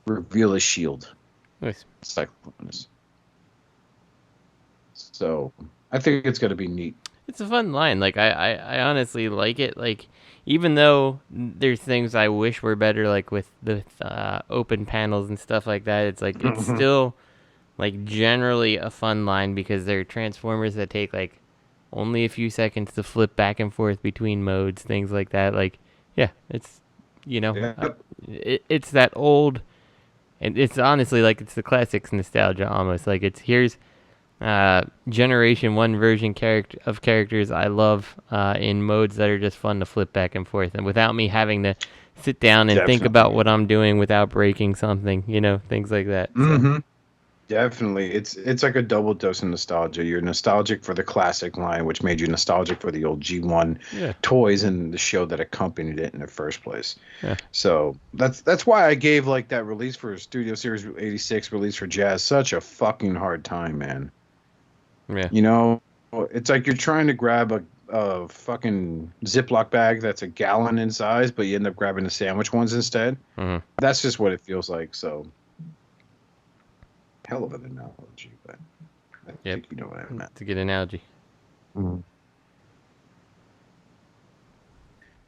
reveal his shield.
Nice.
Cyclonus. So I think it's going to be neat.
It's a fun line. Like I honestly like it. Like even though there's things I wish were better, like with the open panels and stuff like that, it's like it's still like generally a fun line because they're Transformers that take like only a few seconds to flip back and forth between modes, things like that. Like yeah, it's it's that old, and it's honestly like it's the classics nostalgia almost. Like here's Generation 1 version of characters I love in modes that are just fun to flip back and forth, and without me having to sit down and think about what I'm doing without breaking something, you know, things like that. So.
Definitely. It's like a double dose of nostalgia. You're nostalgic for the classic line, which made you nostalgic for the old G1 toys and the show that accompanied it in the first place.
Yeah.
So that's why I gave like that release for Studio Series 86 release for Jazz such a fucking hard time, man.
Yeah.
You know, it's like you're trying to grab a fucking Ziploc bag that's a gallon in size, but you end up grabbing the sandwich ones instead.
Mm-hmm.
That's just what it feels like. So, hell of an analogy, but I think you know what I meant.
It's a good analogy.
Mm-hmm.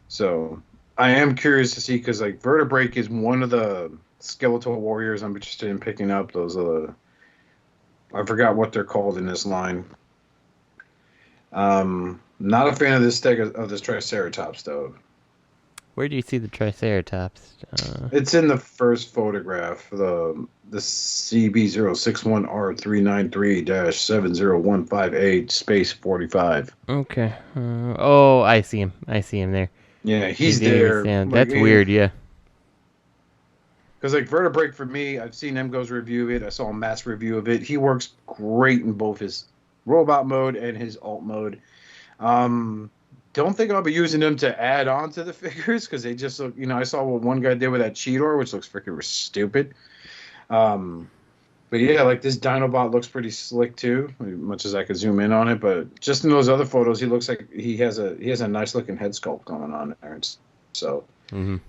So, I am curious to see because like Vertebrae is one of the skeletal warriors I'm interested in picking up. Those I forgot what they're called in this line. Not a fan of this Triceratops though.
Where do you see the Triceratops?
It's in the first photograph. The CB061R393-70158 space 45.
Okay. Oh, I see him. I see him there.
Yeah, he's there.
That's weird. Yeah.
Because like Vertebrae for me, I've seen Emgo's review of it. I saw Matt's review of it. He works great in both his robot mode and his alt mode. Don't think I'll be using them to add on to the figures because they just look. You know, I saw what one guy did with that Cheetor, which looks freaking stupid. But yeah, like this Dinobot looks pretty slick too, much as I could zoom in on it. But just in those other photos, he looks like he has a nice looking head sculpt going on there. So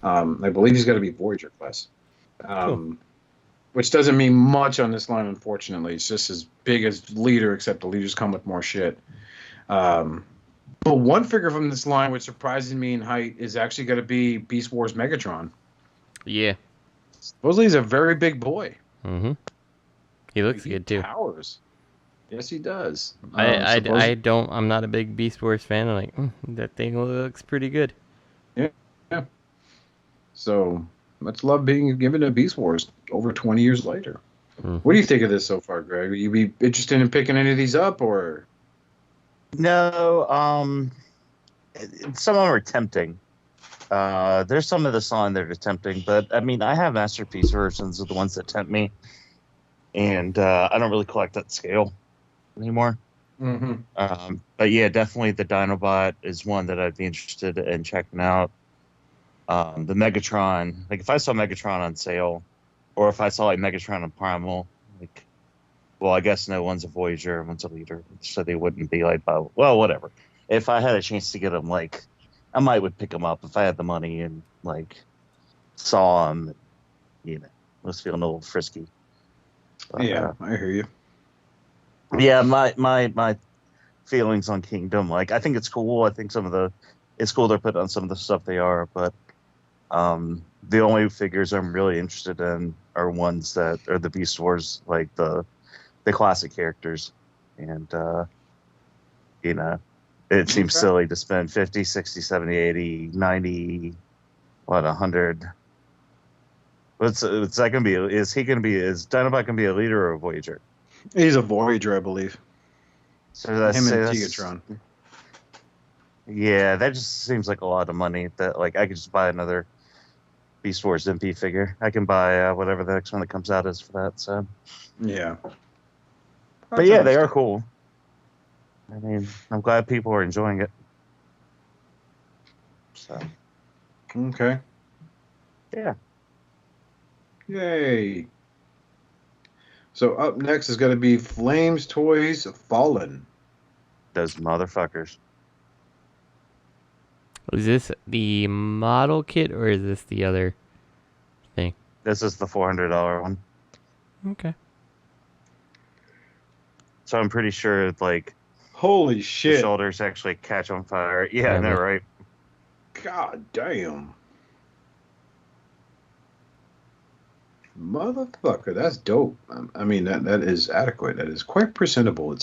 I believe he's got to be Voyager class.
Cool.
Which doesn't mean much on this line, unfortunately. It's just as big as Leader, except the Leaders come with more shit. But one figure from this line, which surprises me in height, is actually going to be Beast Wars Megatron.
Yeah.
Supposedly he's a very big boy.
Mm-hmm. He looks good too.
Towers. Yes, he does.
I'm not a big Beast Wars fan. I'm like, that thing looks pretty good.
Yeah. So much love being given to Beast Wars over 20 years later. What do you think of this so far, Greg? Would you be interested in picking any of these up, or?
No, some of them are tempting. There's some of this line that are tempting, but I mean, I have masterpiece versions of the ones that tempt me, and I don't really collect that scale anymore. But yeah, definitely the Dinobot is one that I'd be interested in checking out. The Megatron, like if I saw Megatron on sale, or if I saw like Megatron and Primal, like, well, I guess no, one's a Voyager, one's a Leader, so they wouldn't be like, well, whatever. If I had a chance to get them, like, I might would pick them up if I had the money and like saw them. You know, I was feeling a little frisky. But,
yeah, I hear you.
Yeah, my feelings on Kingdom, like I think it's cool. I think it's cool they're putting on some of the stuff they are, but the only figures I'm really interested in are ones that are the Beast Wars, like the classic characters, and you know, it seems silly to spend 50, 60, 70, 80, 90, 100. What's that gonna be? Is Dinobot gonna be a Leader or a Voyager?
He's a Voyager, I believe.
So that's
him and Tigatron.
Yeah, that just seems like a lot of money. That like I could just buy another Beast Wars MP figure. I can buy whatever the next one that comes out is for that. So
yeah,
but yeah, they are cool. I mean, I'm glad people are enjoying it. So
okay,
yeah,
yay. So up next is going to be Flames Toys Fallen.
Those motherfuckers.
Is this the model kit or is this the other thing?
This is the $400 one.
Okay.
So I'm pretty sure, like,
holy shit,
the shoulders actually catch on fire. Yeah, I know, right?
God damn. Motherfucker, that's dope. I mean, that is adequate. That is quite presentable.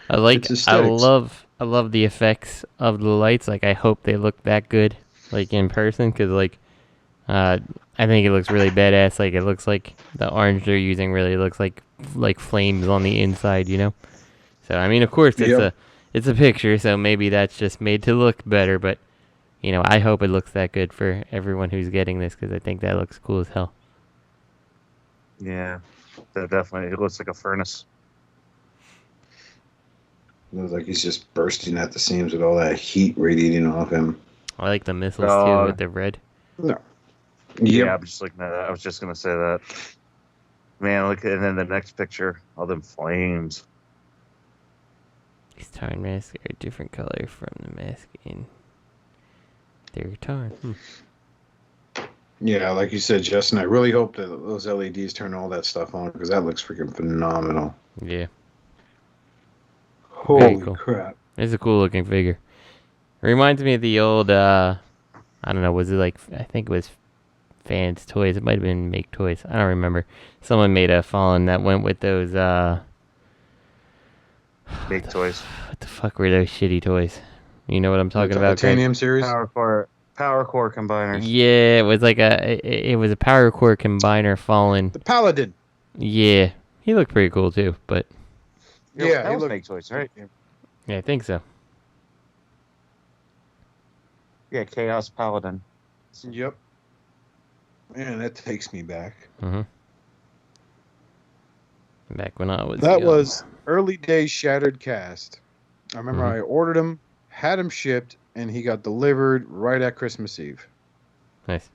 I love the effects of the lights. Like, I hope they look that good, like in person, because like, I think it looks really badass. Like, it looks like the orange they're using really looks like flames on the inside, you know. So I mean, of course, it's a picture, so maybe that's just made to look better. But you know, I hope it looks that good for everyone who's getting this, because I think that looks cool as hell.
Yeah, that definitely. It looks like a furnace.
Looks like he's just bursting at the seams with all that heat radiating off him.
I like the missiles too with the red.
No.
Yeah, I'm just looking at that. I was just gonna say that. Man, look, and then the next picture, all them flames.
These tarn masks are a different color from the mask in their tarn.
Yeah, like you said, Justin, I really hope that those LEDs turn all that stuff on, because that looks freaking phenomenal.
Yeah.
Holy crap.
It's a cool looking figure. It reminds me of the old, I don't know, was it like, I think it was Fans Toys. It might have been Make Toys. I don't remember. Someone made a Fallen that went with those,
Make Toys.
What the fuck were those shitty toys? You know what I'm talking about?
Titanium series?
Power Core combiners.
Yeah, it was like it was a Power Core combiner Fallen.
The Paladin.
Yeah, he looked pretty cool too, but
yeah, that was Make Toys, right?
Yeah, I think so.
Yeah, Chaos Paladin.
Yep. Man, that takes me back.
Back when I was
That
young.
was early days Shattered Cast. I remember I ordered him, had him shipped, and he got delivered right at Christmas Eve.
Nice.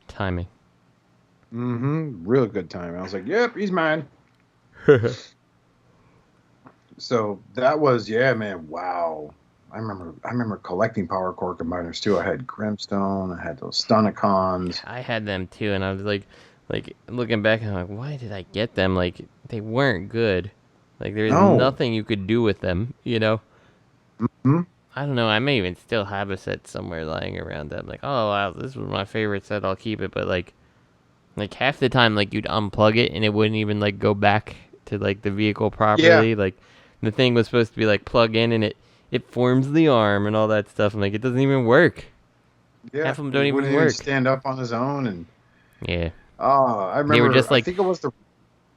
Timing.
Real good time. I was like, yep, he's mine. So that was, yeah, man, wow. I remember collecting Power Core combiners too. I had Grimstone, I had those Stunicons.
I had them too, and I was like looking back, and I'm like, why did I get them? Like, they weren't good. Like, there's nothing you could do with them, you know? I don't know. I may even still have a set somewhere lying around that I'm like, oh, wow, this was my favorite set. I'll keep it. But, like half the time, like, you'd unplug it, and it wouldn't even, like, go back to, like, the vehicle properly. Yeah. Like, the thing was supposed to be, like, plug in, and it forms the arm and all that stuff. I'm like, it doesn't even work.
Yeah.
Half of them don't even work.
Stand up on his own. And
yeah.
I remember.
They were just like.
I think it was the.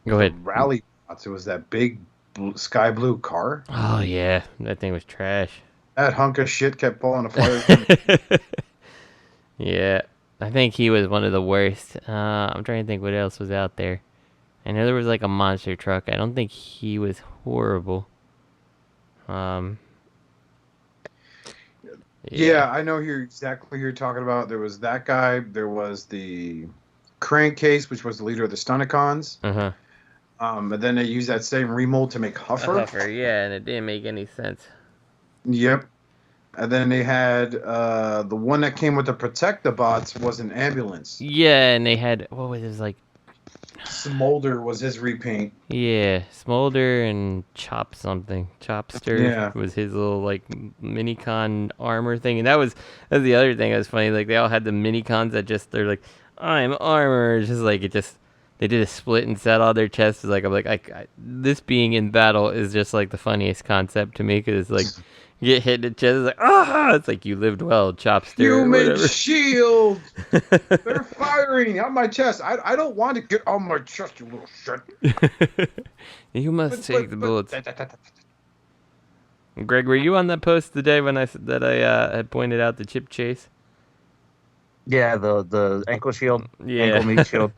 Go ahead.
Rally bots. It was that big sky blue car.
Oh yeah, that thing was trash.
That hunk of shit kept falling apart.
Yeah, I think he was one of the worst. I'm trying to think what else was out there. I know there was like a monster truck. I don't think he was horrible.
Yeah, I know exactly who you're talking about. There was that guy. There was the Crankcase, which was the leader of the Stunticons.
Uh-huh.
And then they used that same remold to make Huffer.
Huffer, yeah, and it didn't make any sense.
Yep. And then they had the one that came with the Protect-the-Bots was an ambulance.
Yeah, and they had, what was his, like...
Smolder was his repaint.
Yeah, Smolder and Chopster was his little, like, Minicon armor thing. And that was the other thing that was funny. Like, they all had the Minicons that just, they're like, I'm armor. It's just like, they did a split and set all their chests. Like, I'm like, this being in battle is just, like, the funniest concept to me. Because it's like, you get hit in the chest, it's like, ah! It's like, you lived well, Chopster.
You made shield! They're firing on my chest. I don't want to get on my chest, you little shit.
You must take the bullets. Greg, were you on that post the day when I had pointed out the chip chase?
Yeah, the ankle shield.
Yeah.
Ankle meat shield.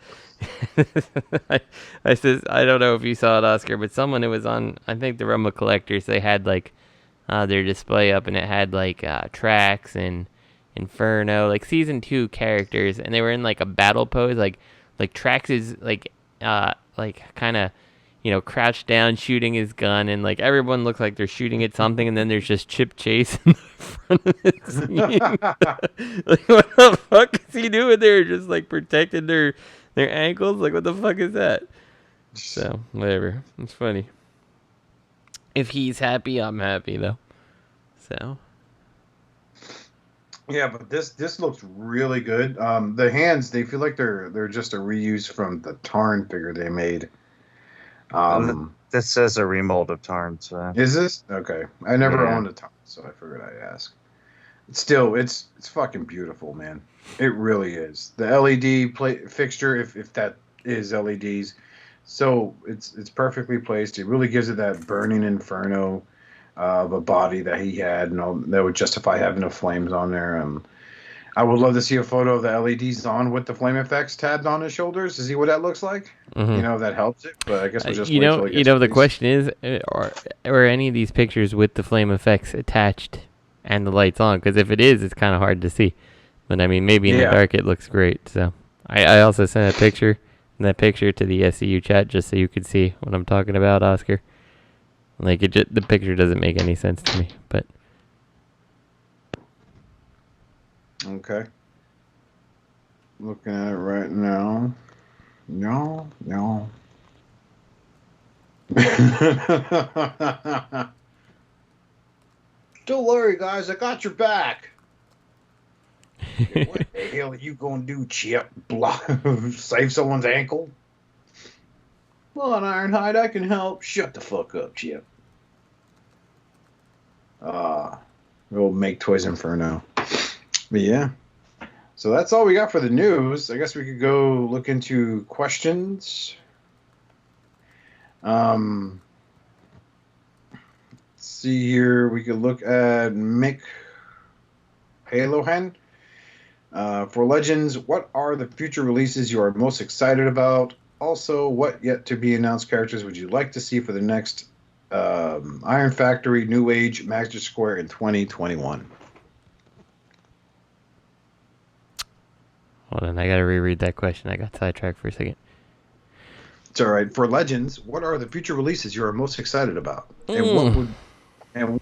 I said, I don't know if you saw it, Oscar, but someone who was on, I think the Rumble Collectors, they had like their display up, and it had like Trax and Inferno, like season 2 characters, and they were in like a battle pose, like Trax is like kind of, crouched down shooting his gun, and like everyone looks like they're shooting at something, and then there's just Chip Chase in the front of the scene. Like, what the fuck is he doing there? Just like protecting their ankles? Like, what the fuck is that? So whatever, it's funny. If he's happy, I'm happy though. So
yeah, but this looks really good. The hands, they feel like they're just a reuse from the Tarn figure they made.
This says a remold of Tarn. So.
Is this? Okay. I never owned a Tarn, so I figured I'd ask. Still, it's fucking beautiful, man. It really is. The LED fixture, if that is LEDs, so it's perfectly placed. It really gives it that burning inferno of a body that he had, and all, that would justify having the flames on there. I would love to see a photo of the LEDs on with the flame effects tabbed on his shoulders to see what that looks like.
Mm-hmm.
That helps it. But I guess we'll just
wait till the question is, are any of these pictures with the flame effects attached and the lights on? Because if it is, it's kind of hard to see. But I mean, maybe in the dark it looks great. So I also sent that picture to the SCU chat just so you could see what I'm talking about, Oscar. Like, the picture doesn't make any sense to me, but.
Okay. Looking at it right now. No. Don't worry, guys. I got your back. Hey, what the hell are you gonna do, Chip? Save someone's ankle? Come on, Ironhide. I can help. Shut the fuck up, Chip. We'll make Toys Inferno. But yeah. So that's all we got for the news. I guess we could go look into questions. Let's see here. We could look at Mick Halohan. For Legends, what are the future releases you are most excited about? Also, what yet to be announced characters would you like to see for the next Iron Factory, New Age, Magic Square in 2021?
Hold on, I gotta reread that question. I got sidetracked for a second.
It's all right. For Legends, what are the future releases you are most excited about? And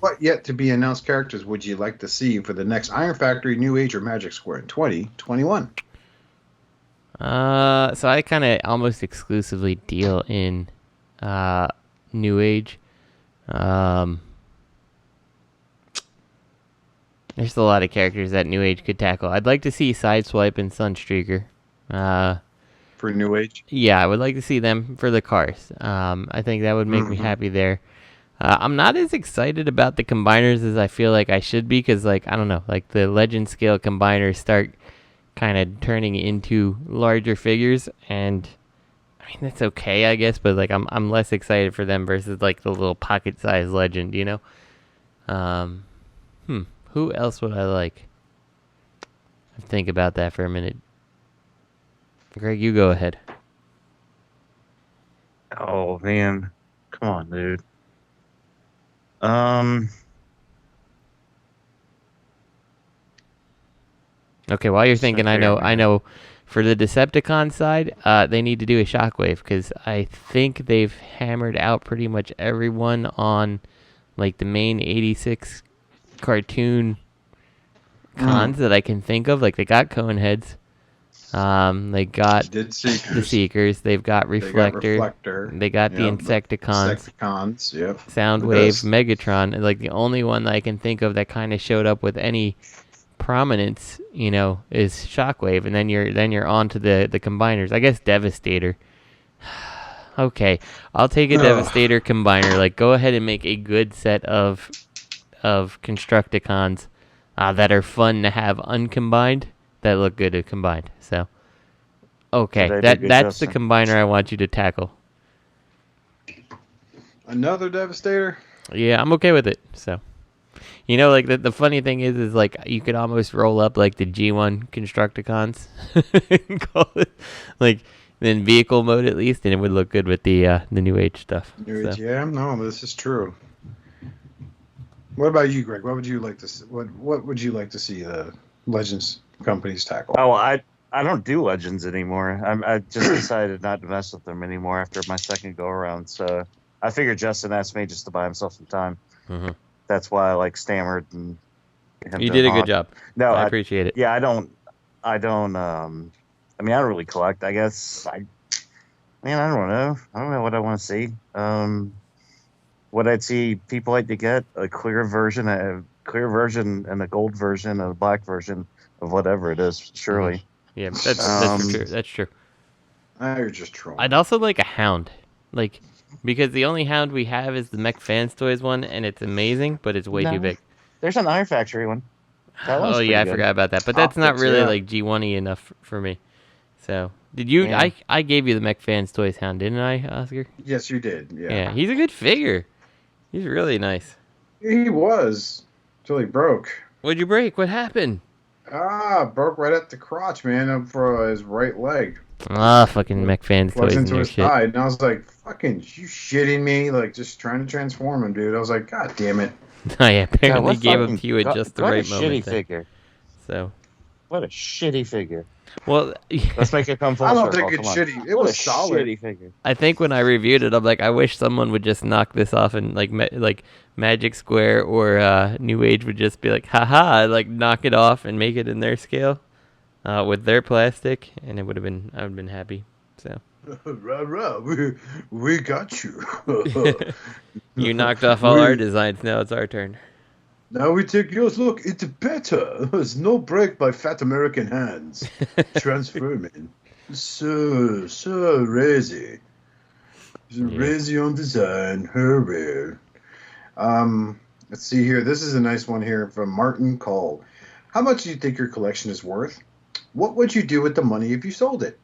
what yet to be announced characters would you like to see for the next Iron Factory, New Age, or Magic Square in 2021?
So I kind of almost exclusively deal in New Age. There's a lot of characters that New Age could tackle. I'd like to see Sideswipe and Sunstreaker.
For New Age?
Yeah, I would like to see them for the cars. I think that would make me happy there. I'm not as excited about the combiners as I feel like I should be, because, like, I don't know, like the Legend scale combiners start kind of turning into larger figures, and I mean that's okay, I guess. But like I'm less excited for them versus like the little pocket-sized Legend, you know. Who else would I like? Think about that for a minute. Greg, you go ahead.
Oh man, come on, dude.
Okay, while you're thinking, I know. For the Decepticon side, they need to do a Shockwave because I think they've hammered out pretty much everyone on like the main 86 cartoon cons that I can think of. Like they got Coneheads, they got the Seekers, they've got Reflector, they got the Insecticons,
yep,
Soundwave, Megatron, and like the only one that I can think of that kind of showed up with any prominence, you know, is Shockwave, and then you're on to the combiners. I guess Devastator. Okay, I'll take a Devastator combiner. Like, go ahead and make a good set of Constructicons that are fun to have uncombined, that look good combined. So, okay, that's the combiner I want you to tackle.
Another Devastator?
Yeah, I'm okay with it. So, you know, like the funny thing is like you could almost roll up like the G1 Constructicons and call it like in vehicle mode at least, and it would look good with the New Age stuff.
Yeah, no, this is true. What about you, Greg? What would you like to see? What would you like to see the Legends companies tackle?
Oh, I don't do Legends anymore. I just decided not to mess with them anymore after my second go around. So I figured Justin asked me just to buy himself some time.
Mm-hmm.
That's why I like stammered and
you did a good job. No, I appreciate it.
Yeah, I don't I don't really collect, I guess. I don't know. I don't know what I want to see. What I'd see people like to get a clear version and a gold version and a black version of whatever it is, surely.
Yeah, that's true. That's true.
You're just trolling.
I'd also like a Hound. Like, because the only Hound we have is the Mech Fans Toys one, and it's amazing, but it's way too big.
There's an Iron Factory one.
Oh yeah, I forgot about that. But that's not really like G1-y enough for me. So, did you? Yeah. I gave you the Mech Fans Toys Hound, didn't I, Oscar?
Yes, you did. Yeah.
Yeah, he's a good figure. He's really nice.
He was till he broke.
What'd you break? What happened?
Broke right at the crotch, man, up for his right leg.
Fucking Mech Fans Toys
into his
shit.
thigh, and I was like, "Fucking, you shitting me?" Like, just trying to transform him, dude. I was like, "God damn it!"
Oh yeah, apparently gave him to you at just the right moment.
What a shitty figure.
So.
What a shitty figure.
Well,
let's make it come full circle.
I don't think it's shitty. It was solid.
Shitty figure.
I think when I reviewed it, I'm like, I wish someone would just knock this off, and like Magic Square or New Age would just be like, haha, like knock it off and make it in their scale with their plastic, and I would have been happy. So.
We got you.
You knocked off all our designs. Now it's our turn.
Now we take yours. Look, it's better. There's no break by fat American hands. Transforming. So razy. Razy on design. Hurry. Let's see here. This is a nice one here from Martin Cole. How much do you think your collection is worth? What would you do with the money if you sold it?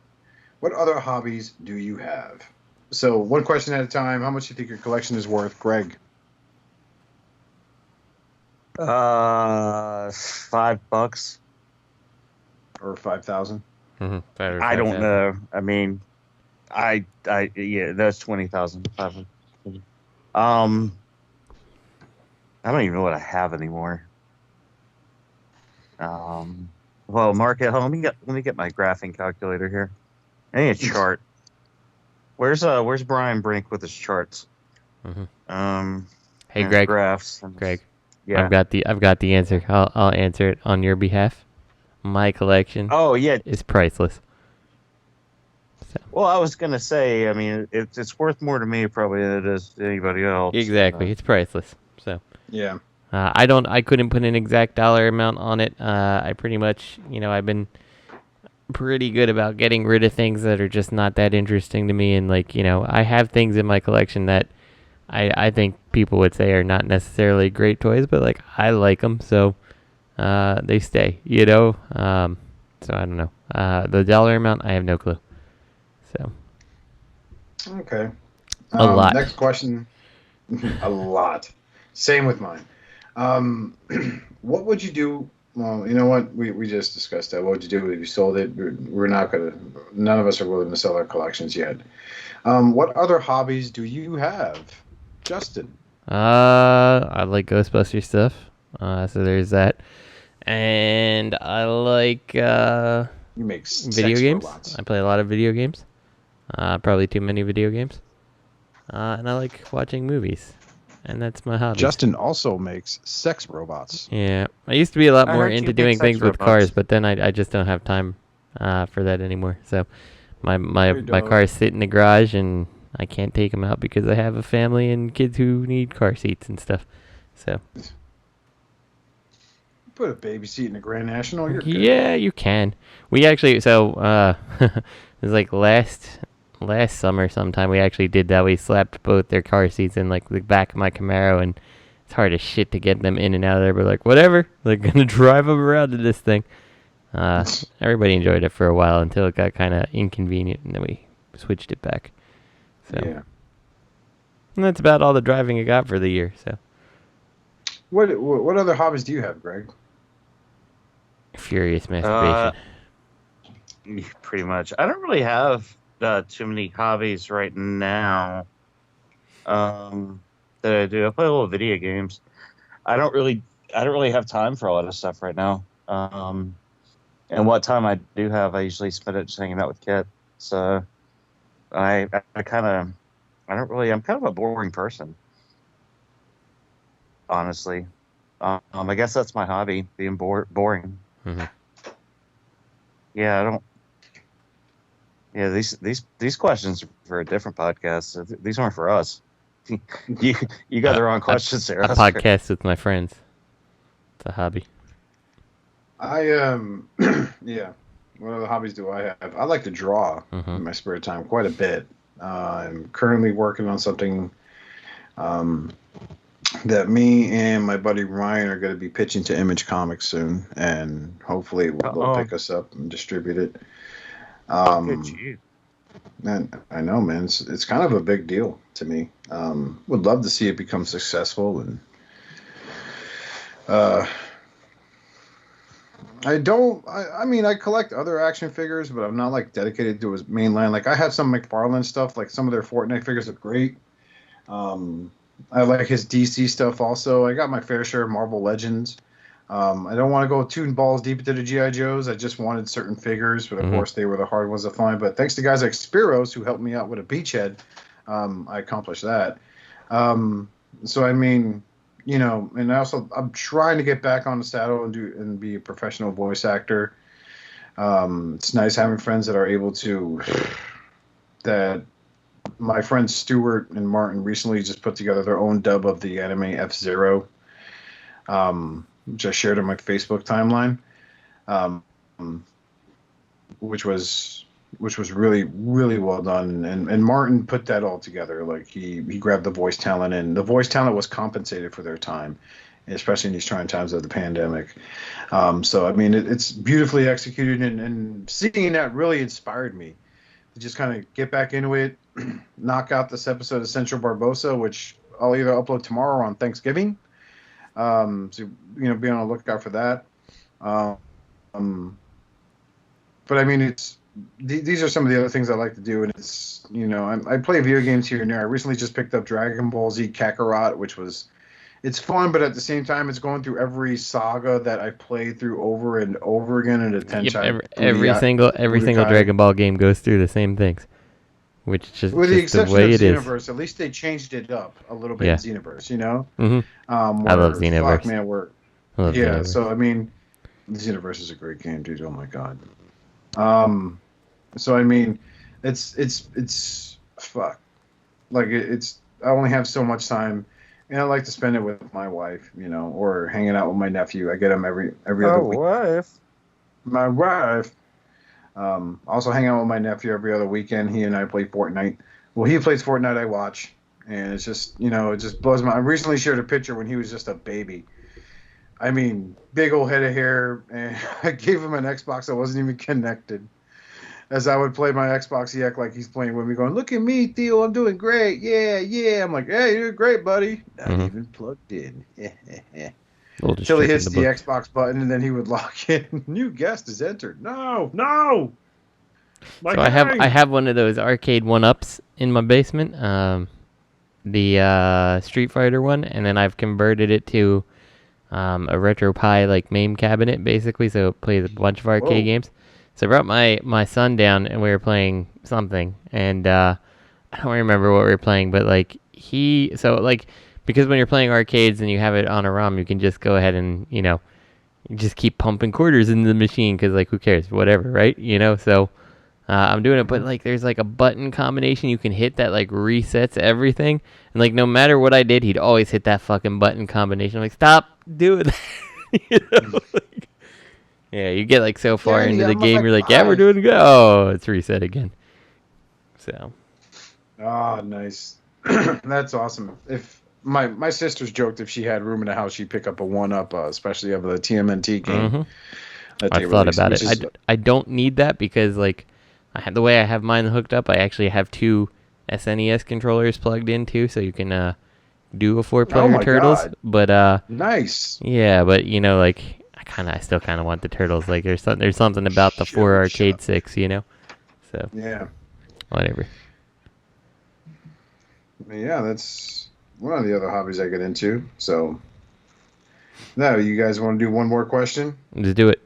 What other hobbies do you have? So one question at a time. How much do you think your collection is worth, Greg?
$5
or 5,000.
Mm-hmm.
I don't know. I mean, yeah, that's 20,000. I don't even know what I have anymore. Well, Mark, let me get my graphing calculator here. I need a chart. Where's Brian Brink with his charts?
Mm-hmm. Hey, Greg.
Graphs.
Greg.
Yeah.
I've got the answer. I'll answer it on your behalf. My collection.
Oh yeah,
is priceless. So.
Well, I was gonna say, I mean, it's worth more to me probably than it is to anybody else.
Exactly, it's priceless. So
yeah,
I couldn't put an exact dollar amount on it. I pretty much, I've been pretty good about getting rid of things that are just not that interesting to me, and I have things in my collection that I think people would say are not necessarily great toys, but I like them, so they stay. So I don't know. The dollar amount, I have no clue. So.
Okay.
A lot.
Next question. A lot. Same with mine. What would you do? Well, you know what? We just discussed that. What would you do if you sold it? We're not gonna. None of us are willing to sell our collections yet. What other hobbies do you have, Justin?
I like Ghostbuster stuff. So there's that. And I like
you make
video games.
Robots.
I play a lot of video games. Probably too many video games. And I like watching movies. And that's my hobby.
Justin also makes sex robots.
Yeah. I used to be a lot more into doing things with cars, but then I just don't have time for that anymore. So my cars sit in the garage, and I can't take them out because I have a family and kids who need car seats and stuff. So.
Put a baby seat in the Grand National. You're good.
Yeah, you can. We actually, it was like last summer sometime we actually did that. We slapped both their car seats in like the back of my Camaro, and it's hard as shit to get them in and out of there. But like, whatever, they're gonna drive them around in this thing. Everybody enjoyed it for a while until it got kind of inconvenient, and then we switched it back. So,
yeah.
And that's about all the driving I got for the year. So,
what other hobbies do you have, Greg?
Furious masturbation.
Pretty much. I don't really have too many hobbies right now that I do. I play a little video games. I don't really have time for a lot of stuff right now. And what time I do have, I usually spend it just hanging out with Kit. So I'm kind of a boring person, honestly. I guess that's my hobby, being boring.
Mm-hmm.
Yeah, I don't. Yeah, these questions are for a different podcast. These aren't for us. You got the wrong questions there.
A podcast with my friends. It's a hobby.
Yeah. What other hobbies do I have? I like to draw in my spare time quite a bit. I'm currently working on something that me and my buddy Ryan are going to be pitching to Image Comics soon, and hopefully they'll pick us up and distribute it. And I know, man, it's kind of a big deal to me. Would love to see it become successful, and I collect other action figures, but I'm not like dedicated to his main line. Like I have some McFarlane stuff, like some of their Fortnite figures are great. I like his DC stuff also. I got my fair share of Marvel Legends. I don't want to go too balls deep into the G.I. Joes. I just wanted certain figures, but of course they were the hard ones to find. But thanks to guys like Spiros who helped me out with a beachhead, I accomplished that. So I mean, you know, and I'm trying to get back on the saddle and be a professional voice actor. It's nice having friends that are able to. That my friends Stuart and Martin recently just put together their own dub of the anime F-Zero. Which I shared on my Facebook timeline, which was really, really well done. And Martin put that all together. Like he grabbed the voice talent, and the voice talent was compensated for their time, especially in these trying times of the pandemic. So I mean, it's beautifully executed, and seeing that really inspired me to just kind of get back into it, knock out this episode of Central Barbosa, which I'll either upload tomorrow or on Thanksgiving. So you know, be on the lookout for that. But I mean, these are some of the other things I like to do, and it's, you know, I play video games here and there. I recently just picked up Dragon Ball Z Kakarot, it's fun, but at the same time, it's going through every saga that I played through over and over again in a
every single Dragon Ball game goes through the same things. Which is just,
with the exception
the way
of
it
Xenoverse, at least they changed it up a little bit in Xenoverse, you know?
I love Xenoverse.
Xenoverse. So I mean, Xenoverse is a great game, dude. Oh my god. So I mean, it's fuck. Like it's I only have so much time, and I like to spend it with my wife, you know, or hanging out with my nephew. I get him every other week. My wife. Also hang out with my nephew every other weekend. He and I play Fortnite. Well, he plays Fortnite, I watch. And it's just, you know, it just blows my... I recently shared a picture when he was just a baby. I mean, big old head of hair, and I gave him an Xbox that wasn't even connected. As I would play my Xbox, he act like he's playing with me, going, "Look at me, Theo, I'm doing great, yeah, yeah." I'm like, "Hey, you're great, buddy." Not even plugged in. Until he hits the Xbox button, and then he would lock in. New guest is entered. No.
So I have one of those arcade 1-ups in my basement, the Street Fighter one, and then I've converted it to a RetroPie like MAME cabinet basically, so it plays a bunch of arcade games. So I brought my son down, and we were playing something, and I don't remember what we were playing, but like because when you're playing arcades and you have it on a ROM, you can just go ahead and you just keep pumping quarters into the machine because like who cares, whatever, right? So. I'm doing it, but like there's like a button combination you can hit that like resets everything, and like no matter what I did, he'd always hit that fucking button combination. I'm like, stop doing that. Yeah, you get like so far into the game, you're like, yeah, we're doing good. Oh, it's reset again. So.
Oh, nice. That's awesome. If my sister's joked if she had room in the house, she'd pick up a 1-up, especially of the TMNT game.
I thought about it. I don't need that because like. The way I have mine hooked up, I actually have 2 SNES controllers plugged in too, so you can do a 4-player Turtles.
God.
But
nice.
Yeah, but like I still kind of want the Turtles. Like there's something about the 4 arcade 6, So
yeah,
whatever.
Yeah, that's one of the other hobbies I get into. So now, you guys want to do one more question?
Let's do it.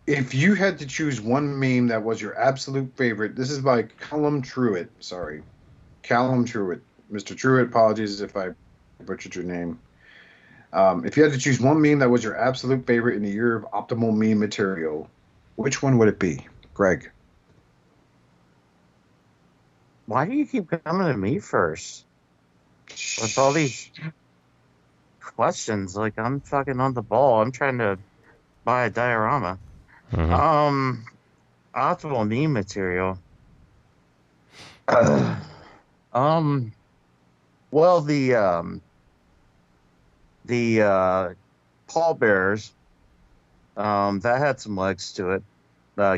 If you had to choose one meme that was your absolute favorite, this is by Callum Truitt. Sorry. Callum Truitt. Mr. Truitt, apologies if I butchered your name. If you had to choose one meme that was your absolute favorite in the year of optimal meme material, which one would it be? Greg.
Why do you keep coming to me first? With all these questions, like I'm fucking on the ball. I'm trying to buy a diorama. Optimal meme material. Well, the pallbearers, that had some legs to it,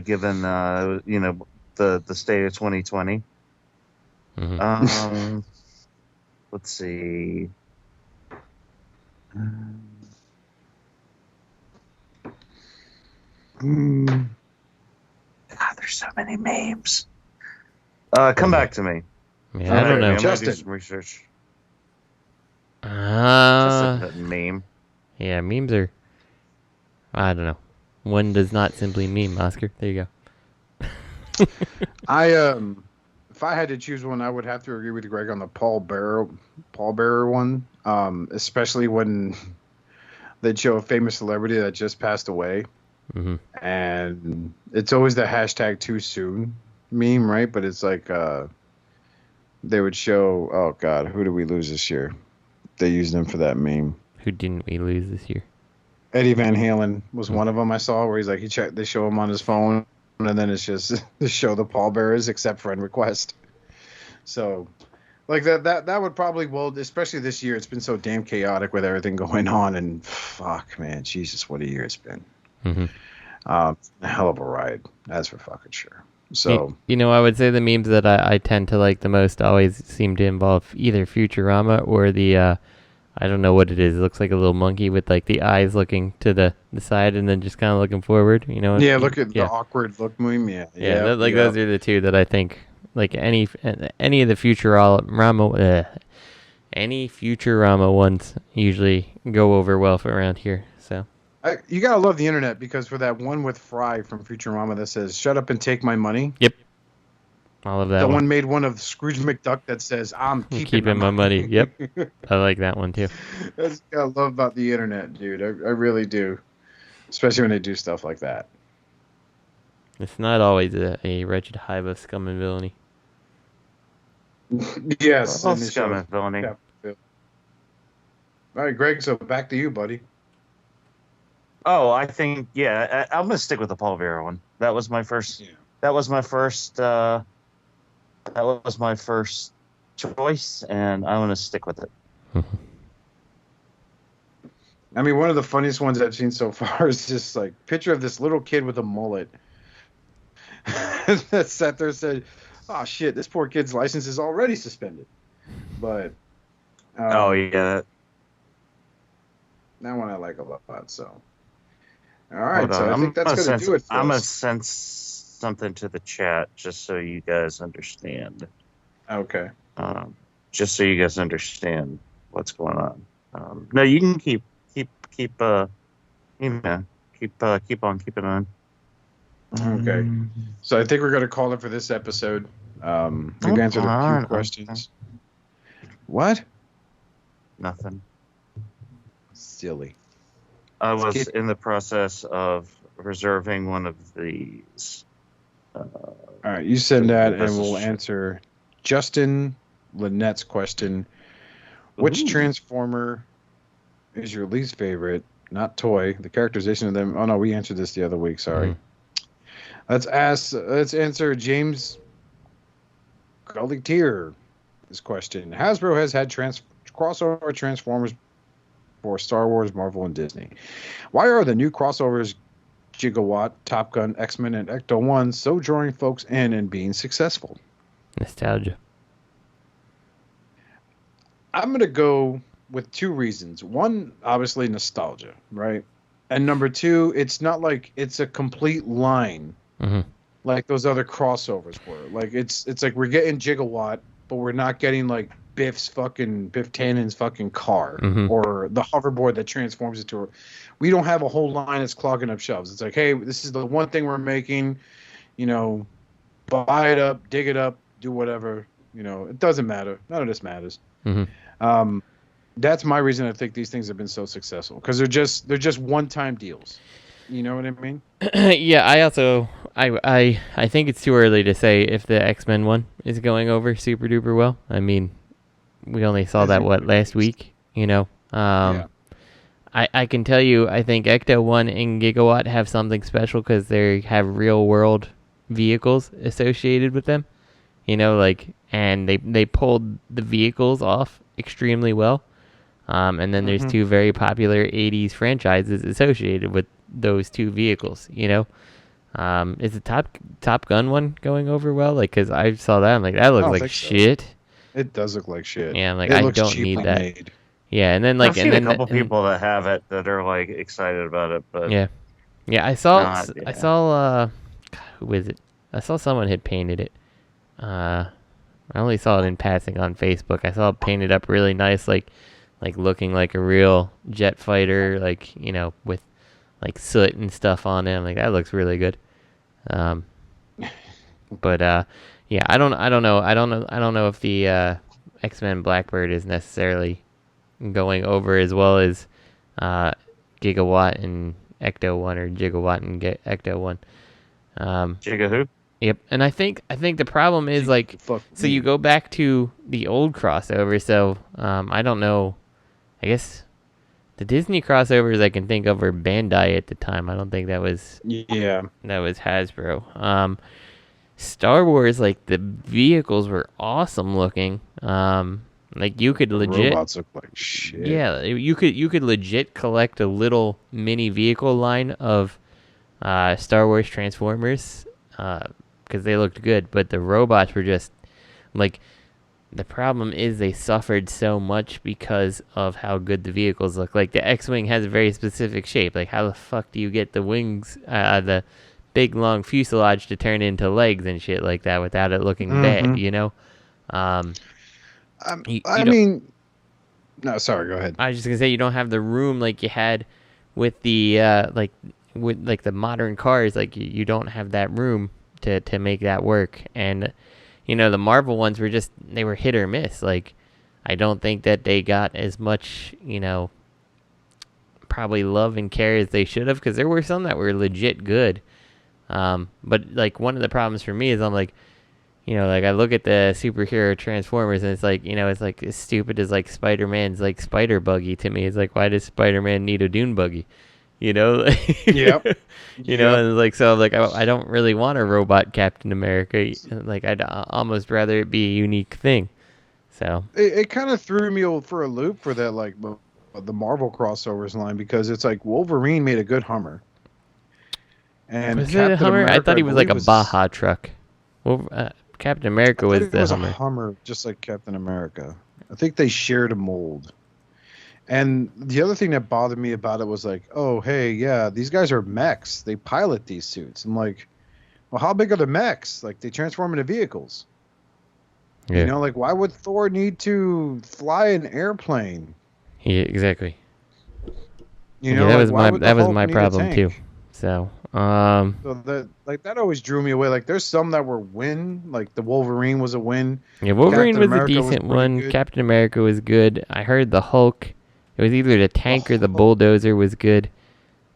given the state of 2020. Let's see. God, there's so many memes. Come back to me.
Yeah, I don't know.
Justin, do some research.
Just
a meme.
Yeah, memes are. I don't know. One does not simply meme, Oscar. There you go.
If I had to choose one, I would have to agree with Greg on the pallbearer one. Especially when they'd show a famous celebrity that just passed away. And it's always the hashtag too soon meme, right? But it's like they would show, oh God, who did we lose this year? They used them for that meme.
Who didn't we lose this year?
Eddie Van Halen was one of them I saw where he's like, they show him on his phone, and then it's just to show the pallbearers accept friend request. So like that would probably, well, especially this year, it's been so damn chaotic with everything going on, and fuck, man, Jesus, what a year it's been. A hell of a ride, that's for fucking sure. So
I would say the memes that I tend to like the most always seem to involve either Futurama or the I don't know what it is. It looks like a little monkey with like the eyes looking to the side and then just kind of looking forward.
Yeah, look at the awkward look meme. Yeah.
Those are the two that I think like any of the Futurama any Futurama ones usually go over well for around here. So.
You gotta love the internet, because for that one with Fry from Futurama that says "Shut up and take my money."
Yep, I love that.
Someone made one of Scrooge McDuck that says "I'm keeping
my money." Yep, I like that one too.
That's what I love about the internet, dude. I really do, especially when they do stuff like that.
It's not always a wretched hive of scum and villainy.
Yes,
scum and villainy.
All right, Greg. So back to you, buddy.
Oh, I think I'm gonna stick with the pallbearer one. That was my first. Yeah. That was my first. That was my first choice, and I'm gonna stick with it.
I mean, one of the funniest ones I've seen so far is just like picture of this little kid with a mullet that sat there and said, "Oh shit, this poor kid's license is already suspended." But
oh yeah,
that one I like a lot. So, all right,
hold
so
on.
I think that's gonna do it for
I'm gonna
us.
send something to the chat just so you guys understand.
Okay.
Just so you guys understand what's going on. No, you can keep on keeping on.
Okay. So I think we're going to call it for this episode. We've answered a few questions. What?
Nothing.
Silly.
I was in the process of reserving one of these.
All right, you send that, and we'll answer Justin Lynette's question. Which Transformer is your least favorite? Not toy. The characterization of them. Oh no, we answered this the other week. Sorry. Let's answer James Gully-Tier this question. Hasbro has had crossover Transformers for Star Wars, Marvel, and Disney. Why are the new crossovers Gigawatt, Top Gun, X-Men, and Ecto-1 so drawing folks in and being successful?
Nostalgia.
I'm going to go with two reasons. One, obviously nostalgia, right? And number two, it's not like it's a complete line like those other crossovers were. Like it's like we're getting Gigawatt, but we're not getting like Biff Tannen's fucking car or the hoverboard that transforms into. We don't have a whole line that's clogging up shelves. It's like, hey, this is the one thing we're making. You know, buy it up, dig it up, do whatever. You know, it doesn't matter. None of this matters. That's my reason I think these things have been so successful, because they're just one-time deals. You know what I mean?
Yeah, I think it's too early to say if the X-Men one is going over super duper well. I mean, we only saw that last week, you know.
Yeah.
I can tell you, I think Ecto-1 and Gigawatt have something special because they have real world vehicles associated with them. You know, like, and they pulled the vehicles off extremely well. And then there's two very popular 80s franchises associated with those two vehicles, you know. Is the Top Gun one going over well? Like, because I saw that, I'm like, that looks like shit.
So. It does look like shit.
Yeah, I'm like, I don't need that.
Made.
Yeah, and then like,
I've seen a couple people that have it that are like excited about it, but
yeah, I saw who is it? I saw someone had painted it. I only saw it in passing on Facebook. I saw it painted up really nice, like looking like a real jet fighter, like, you know, with like soot and stuff on it. I'm like, that looks really good. But yeah, I don't know if the X-Men Blackbird is necessarily going over as well as Gigawatt and Ecto-1, or Gigawatt and Ecto-1.
Giga who?
Yep, and I think the problem is like, so you go back to the old crossover. So I don't know. I guess the Disney crossovers I can think of were Bandai at the time. I don't think that was Hasbro. Star Wars, like, the vehicles were awesome looking. Like, you could legit
robots look like shit.
Yeah, you could legit collect a little mini vehicle line of Star Wars Transformers, because they looked good, but the robots were just like, the problem is they suffered so much because of how good the vehicles look. Like, the X-Wing has a very specific shape. Like, how the fuck do you get the wings, the big long fuselage to turn into legs and shit like that without it looking bad, you know?
I mean, no, sorry, go ahead.
I was just gonna say, you don't have the room like you had with the with the modern cars. Like, you don't have that room to make that work. And you know, the Marvel ones were they were hit or miss. Like, I don't think that they got as much, you know, probably love and care as they should have, because there were some that were legit good. But like, one of the problems for me is, I'm like, you know, like, I look at the superhero Transformers and it's like, you know, it's like as stupid as like Spider-Man's like spider buggy to me. It's like, why does Spider-Man need a dune buggy? You know?
Yep.
You know, and like, so like, I don't really want a robot Captain America. Like, I'd almost rather it be a unique thing. So
it kind of threw me for a loop for that like the Marvel crossovers line because it's like Wolverine made a good Hummer. And
Was
Captain
it a Hummer?
America,
I thought he was like a
believe
Baja truck. Well, Captain America was the
was
Hummer.
a Hummer, just like Captain America. I think they shared a mold. And the other thing that bothered me about it was like, oh, hey, yeah, these guys are mechs. They pilot these suits. I'm like, well, how big are the mechs? Like, they transform into vehicles.
Yeah.
You know, like, why would Thor need to fly an airplane?
Yeah, exactly.
You know,
that
like,
was my problem too. So,
So that always drew me away. Like, there's some that were win. Like, the Wolverine was a win.
yeah, Wolverine
Captain
was a
America was
decent
pretty
one.
good.
Captain America was good. I heard the Hulk. It was either the tank or the bulldozer was good.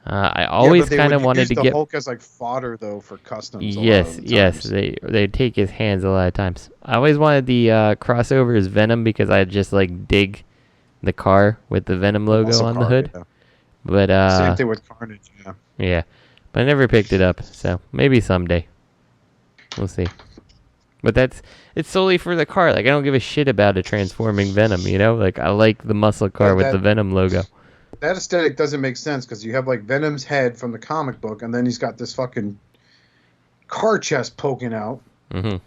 I always kind of wanted to
the
get
Hulk as like fodder though for customs.
Yes, they'd take his hands a lot of times. I always wanted the crossover as Venom because I just like dig the car with the Venom logo on the hood.
Yeah.
But
same thing with Carnage. Yeah.
Yeah, but I never picked it up. So maybe someday. We'll see. But it's solely for the car. Like I don't give a shit about a transforming Venom. You know, like I like the muscle car with the Venom logo.
That aesthetic doesn't make sense because you have like Venom's head from the comic book, and then he's got this fucking car chest poking out, and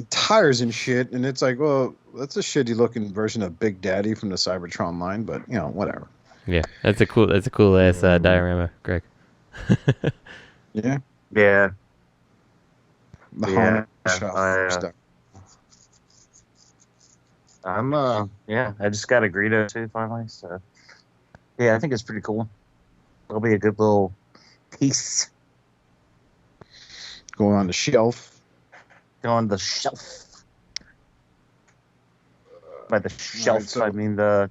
tires and shit, and it's like, well, that's a shitty looking version of Big Daddy from the Cybertron line, but you know, whatever.
Yeah, that's a cool ass diorama, Greg.
Yeah.
Yeah.
The
Yeah.
stuff.
I just got a Greedo too finally, so yeah, I think it's pretty cool. It'll be a good little piece.
Going on the shelf.
Go on the shelf. By the shelf,
so-
I mean the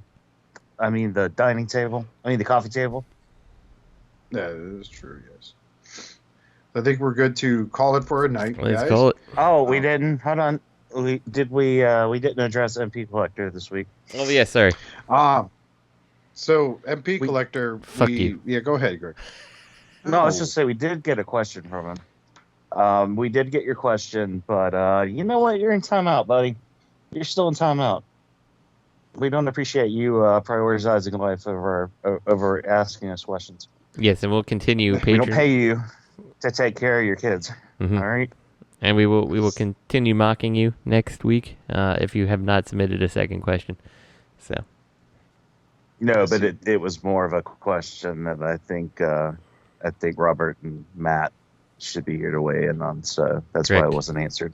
dining table. I mean the coffee table.
Yeah, that is true. Yes. I think we're good to call it for a night.
Let's
guys.
call it.
Oh, we didn't. Hold on. We didn't address MP Collector this week.
Oh yeah, sorry.
So MP Collector.
Fuck you.
Yeah, go ahead, Greg.
No, let's just say we did get a question from him. We did get your question, but you know what? You're in timeout, buddy. You're still in timeout. We don't appreciate you prioritizing life over asking us questions.
Yes, and we'll continue.
We don't pay you to take care of your kids. All right.
And we will continue mocking you next week if you have not submitted a second question. So.
No, but it was more of a question that I think Robert and Matt should be here to weigh in on. So that's why it wasn't answered.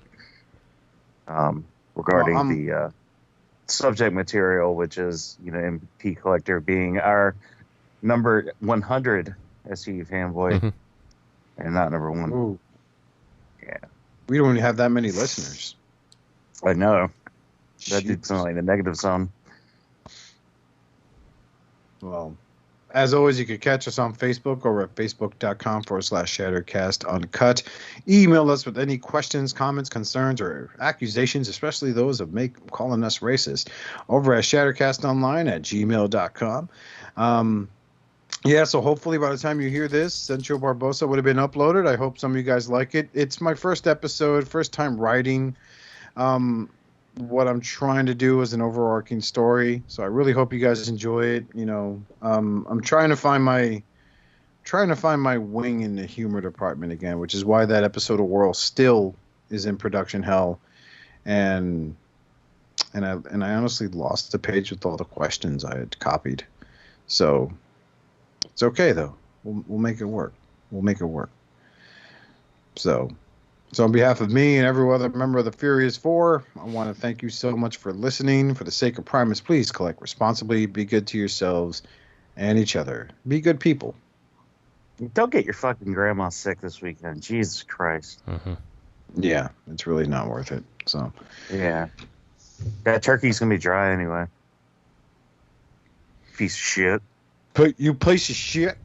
Regarding the subject material, which is MP Collector being our number 100 SU fanboy, and not number 1.
Ooh.
Yeah,
we don't even have that many listeners.
I know. That did sound like the negative zone.
Well, as always, you can catch us on Facebook or at facebook.com/shatteredcast uncut. Email us with any questions, comments, concerns, or accusations, especially those of calling us racist, over at shatteredcastonline@gmail.com. Yeah, so hopefully by the time you hear this, Sencho Barbosa would have been uploaded. I hope some of you guys like it. It's my first episode, first time writing. What I'm trying to do is an overarching story, so I really hope you guys enjoy it. I'm trying to find my wing in the humor department again, which is why that episode of Whirl still is in production hell, and I honestly lost the page with all the questions I had copied. So it's okay though. We'll make it work. We'll make it work. So on behalf of me and every other member of the Furious Four, I want to thank you so much for listening. For the sake of Primus, please collect responsibly. Be good to yourselves and each other. Be good people.
Don't get your fucking grandma sick this weekend. Jesus Christ.
Yeah, it's really not worth it. So
yeah, that turkey's gonna be dry anyway. Piece of shit.
You piece of shit.